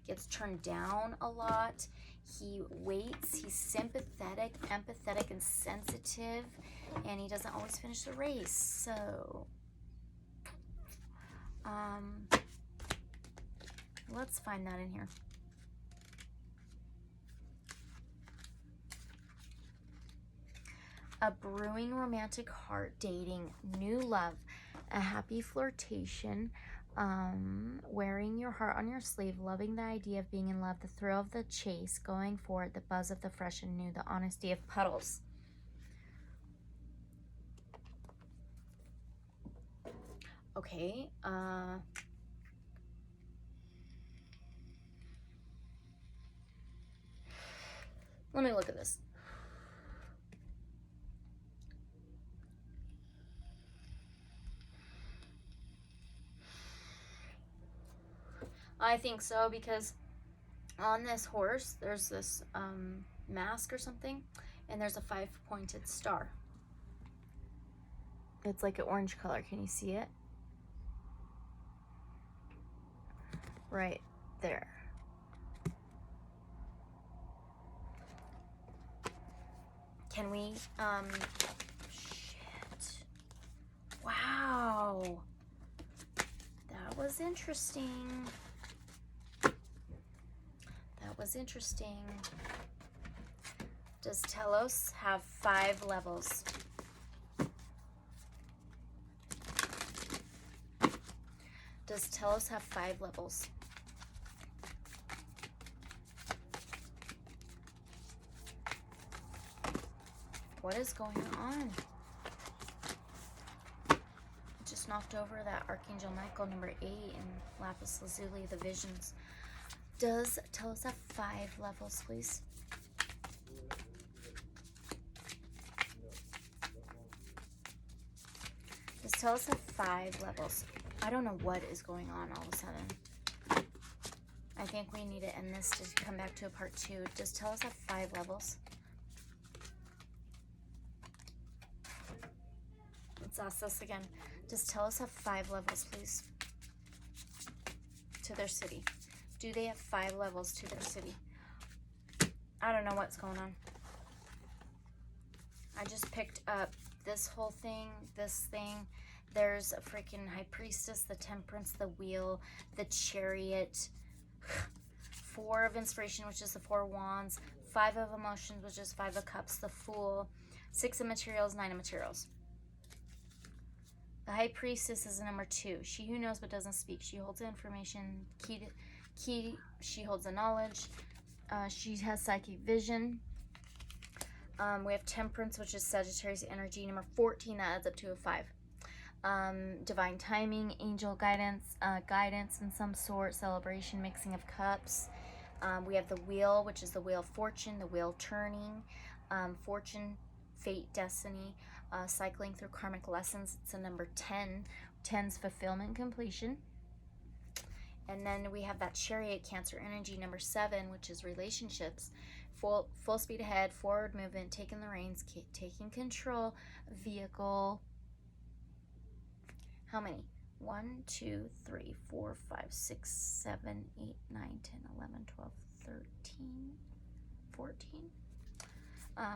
gets turned down a lot. He waits. He's sympathetic, empathetic, and sensitive, and he doesn't always finish the race. So, let's find that in here. A brewing romantic heart, dating, new love, a happy flirtation, wearing your heart on your sleeve, loving the idea of being in love, the thrill of the chase, going for it, the buzz of the fresh and new, the honesty of puddles. Okay, let me look at this. I think so, because on this horse, there's this mask or something, and there's a 5-pointed star. It's like an orange color. Can you see it? Right there. Can we, shit. Wow. That was interesting. That was interesting. Does Telos have 5 levels? Does Telos have 5 levels? What is going on? Just knocked over that Archangel Michael number 8 and Lapis Lazuli, the visions. Does Telos have 5 levels, please? Does Telos have 5 levels? I don't know what is going on all of a sudden. I think we need to end this to come back to a part 2. Does Telos have 5 levels? Let's ask this again. Does Telos have 5 levels, please? To their city. Do they have 5 levels to their city? I don't know what's going on. I just picked up this whole thing, this thing. There's a freaking High Priestess, the Temperance, the Wheel, the Chariot, 4 of Inspiration, which is the 4 Wands, 5 of Emotions, which is 5 of Cups, the Fool, 6 of Materials, 9 of Materials. The High Priestess is number 2. She who knows but doesn't speak. She holds the information. She holds the knowledge. She has psychic vision. We have Temperance, which is Sagittarius energy. Number 14, that adds up to a 5. Divine timing, angel guidance, guidance in some sort, celebration, mixing of cups. We have the Wheel, which is the Wheel of Fortune, the wheel turning, fortune, fate, destiny, cycling through karmic lessons. It's a number 10. 10's fulfillment, completion. And then we have that Chariot, Cancer energy, number 7, which is relationships. Full speed ahead, forward movement, taking the reins, taking control, vehicle. How many? 1, 2, 3, 4, 5, 6, 7, 8, 9, 10, 11, 12, 13, 14.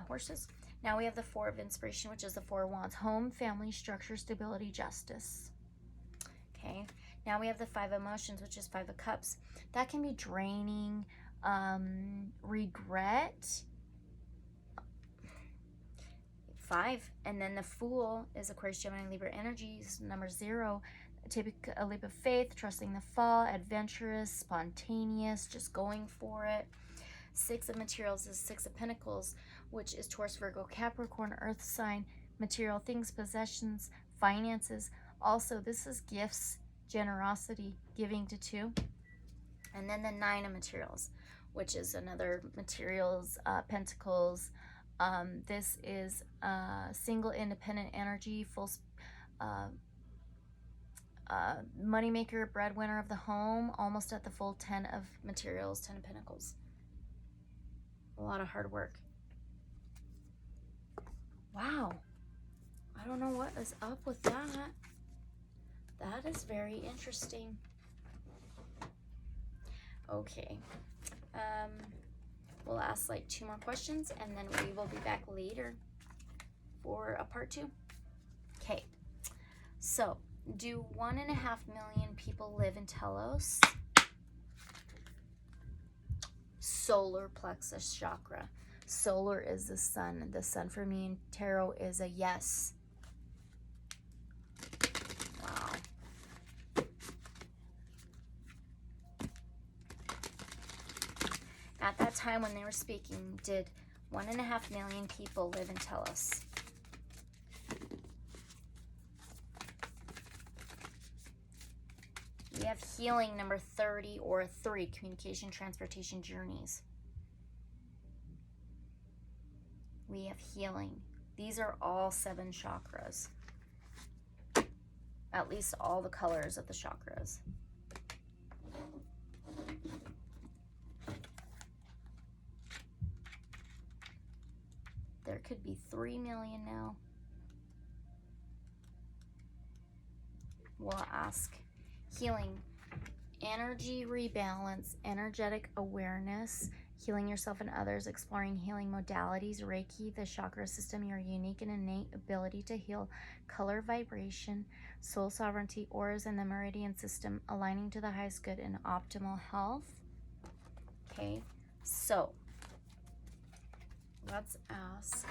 Horses. Now we have the 4 of Inspiration, which is the 4 Wands. Home, family, structure, stability, justice. Okay. Now we have the 5 Emotions, which is 5 of Cups. That can be draining, regret. 5. And then the Fool is Aquarius, Gemini, Libra energies. Number 0. Typical, a leap of faith, trusting the fall, adventurous, spontaneous, just going for it. 6 of Materials is 6 of Pentacles, which is Taurus, Virgo, Capricorn, Earth sign, material things, possessions, finances. Also, this is gifts, generosity, giving to 2. And then the 9 of Materials, which is another materials, Pentacles. This is single, independent energy, full moneymaker, breadwinner of the home, almost at the full 10 of Materials, 10 of Pentacles. A lot of hard work. Wow. I don't know what is up with that. That is very interesting. Okay. We'll ask like 2 more questions and then we will be back later for a part 2. Okay. So, do 1.5 million people live in Telos? Solar plexus chakra. Solar is the sun. The sun for me in tarot is a yes. Wow. At that time when they were speaking, did 1.5 million people live in Telos? We have healing, number 30 or 3, communication, transportation, journeys. We have healing. These are all 7 chakras. At least all the colors of the chakras. there could be 3 million now. We'll ask. Healing. Energy rebalance, energetic awareness, healing yourself and others, exploring healing modalities, Reiki, the chakra system, your unique and innate ability to heal, color vibration, soul sovereignty, auras, and the meridian system, aligning to the highest good and optimal health. Okay, so let's ask.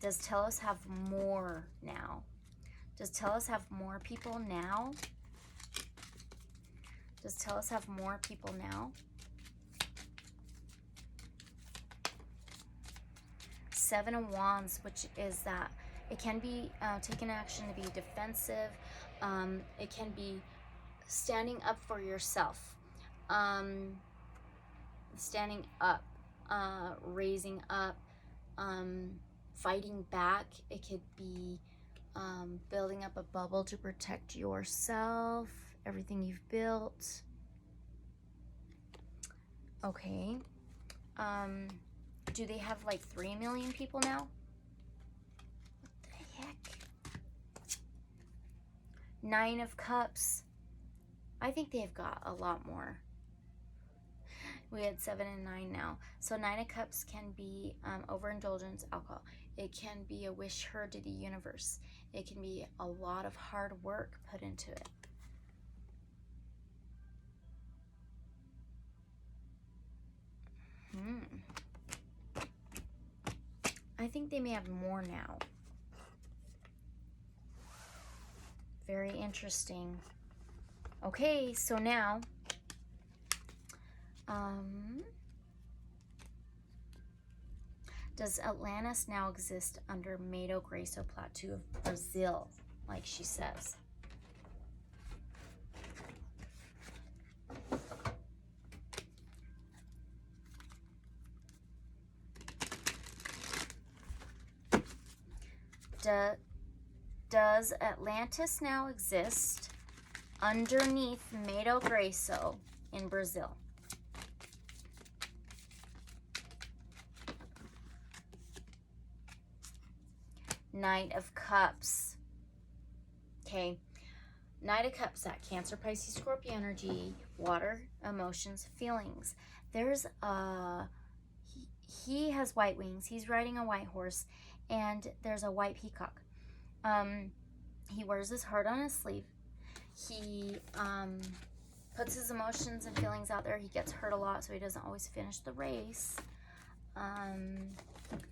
Does Telos have more now? Does Telos have more people now? Does Telos have more people now? Seven of Wands, which is that it can be taking action to be defensive. It can be standing up for yourself. Standing up, raising up, fighting back. It could be building up a bubble to protect yourself, everything you've built. Okay. Do they have like 3 million people now? What the heck? 9 of Cups. I think they've got a lot more. We had 7 and 9 now. So 9 of Cups can be overindulgence, alcohol. It can be a wish heard to the universe. It can be a lot of hard work put into it. I think they may have more now. Very interesting. Okay, so now does Atlantis now exist under Mato Grosso Plateau of Brazil, like she says? Does Atlantis now exist underneath Mato Grosso in Brazil? Knight of Cups. Okay. Knight of Cups, that Cancer, Pisces, Scorpio energy, water, emotions, feelings. There's he has white wings. He's riding a white horse, and there's a white peacock. He wears his heart on his sleeve. He puts his emotions and feelings out there. He gets hurt a lot, so he doesn't always finish the race.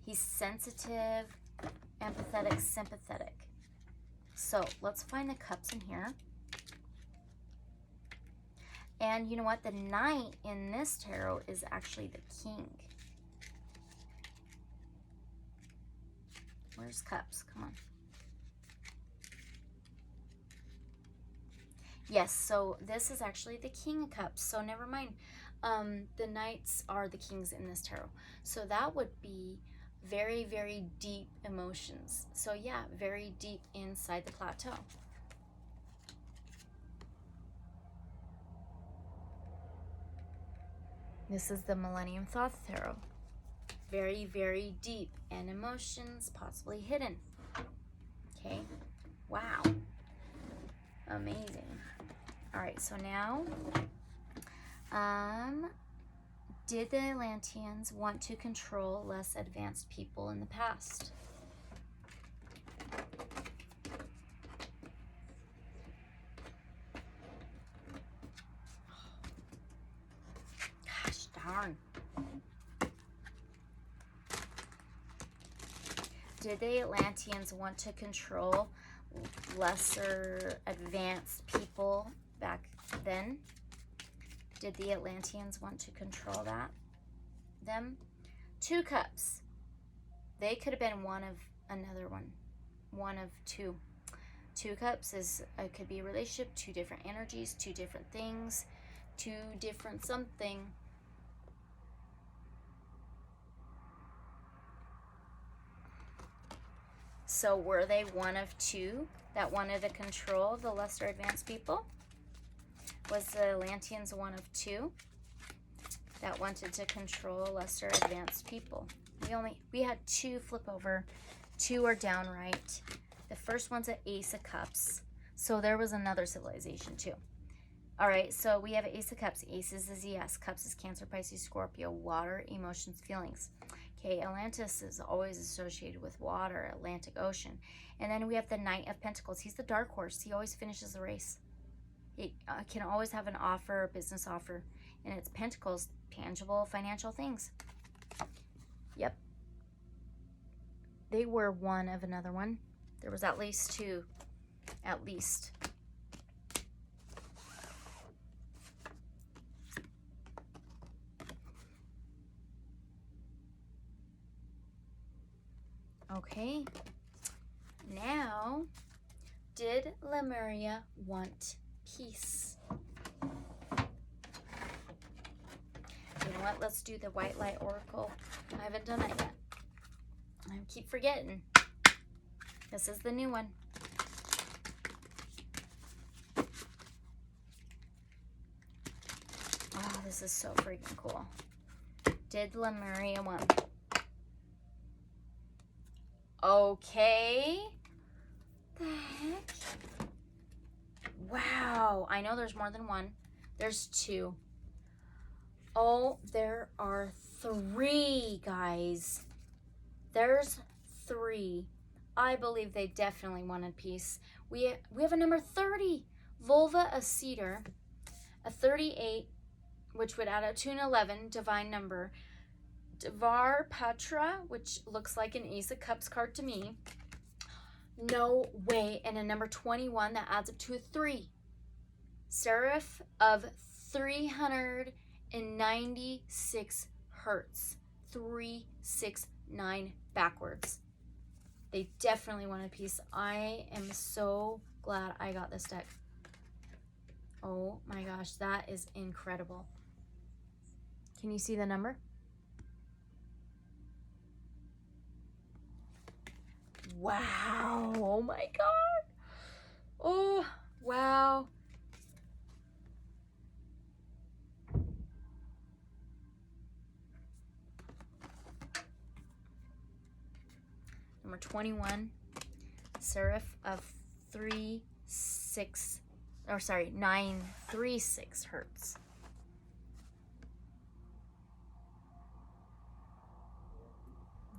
He's sensitive, empathetic, sympathetic. So let's find the cups in here. And you know what? The knight in this tarot is actually the king. Where's cups? Come on. Yes, so this is actually the king of cups. So never mind. The knights are the kings in this tarot. So that would be very, very deep emotions. So yeah, very deep inside the plateau. This is the Millennium Thoth Tarot. Very, very deep, and emotions possibly hidden. Okay, wow, amazing. All right, so now, did the Atlanteans want to control less advanced people in the past? Gosh darn. Did the Atlanteans want to control lesser advanced people back then? Did the Atlanteans want to control them? 2 cups. They could have been one of another one. One of two. 2 cups is, it could be a relationship, 2 different energies, 2 different things, 2 different something. So were they one of 2 that wanted to control the lesser advanced people? Was the Atlanteans one of two that wanted to control lesser advanced people? We had 2 flip over. 2 are downright. The first one's an Ace of Cups. So there was another civilization too. All right, so we have Ace of Cups. Aces is yes. Cups is Cancer, Pisces, Scorpio. Water, emotions, feelings. Okay, Atlantis is always associated with water, Atlantic Ocean. And then we have the Knight of Pentacles. He's the dark horse. He always finishes the race. He can always have an offer, a business offer. And it's Pentacles, tangible financial things. Yep. They were one of another one. There was at least 2. At least. Okay. Now, did Lemuria want peace? You know what? Let's do the White Light Oracle. I haven't done it yet. I keep forgetting. This is the new one. Oh, this is so freaking cool. Did Lemuria want? Okay. The heck? Wow. I know there's more than one. There's 2. Oh, there are 3, guys. There's 3. I believe they definitely wanted peace. We have a number 30. Vulva, a cedar. A 38, which would add up to an 11, divine number. Devar Patra, which looks like an Ace of Cups card to me. No way. And a number 21 that adds up to a 3. Seraph of 396 hertz. 369 backwards. They definitely wanted peace. I am so glad I got this deck. Oh my gosh, that is incredible. Can you see the number? Wow. Oh my God. Oh, wow. Number 21, Seraph of 936 hertz.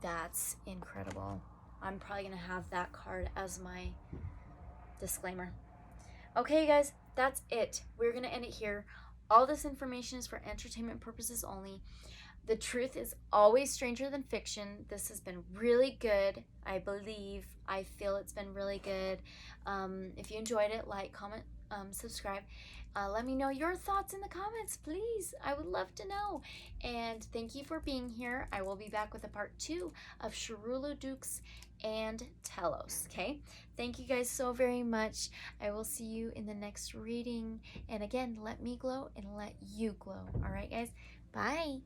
That's incredible. I'm probably going to have that card as my disclaimer. Okay, guys, that's it. We're going to end it here. All this information is for entertainment purposes only. The truth is always stranger than fiction. This has been really good. I feel it's been really good. If you enjoyed it, like, comment, subscribe. Let me know your thoughts in the comments, please. I would love to know. And thank you for being here. I will be back with a part 2 of Sharula Dux and Telos, okay? Thank you guys so very much. I will see you in the next reading. And again, let me glow and let you glow. All right, guys? Bye.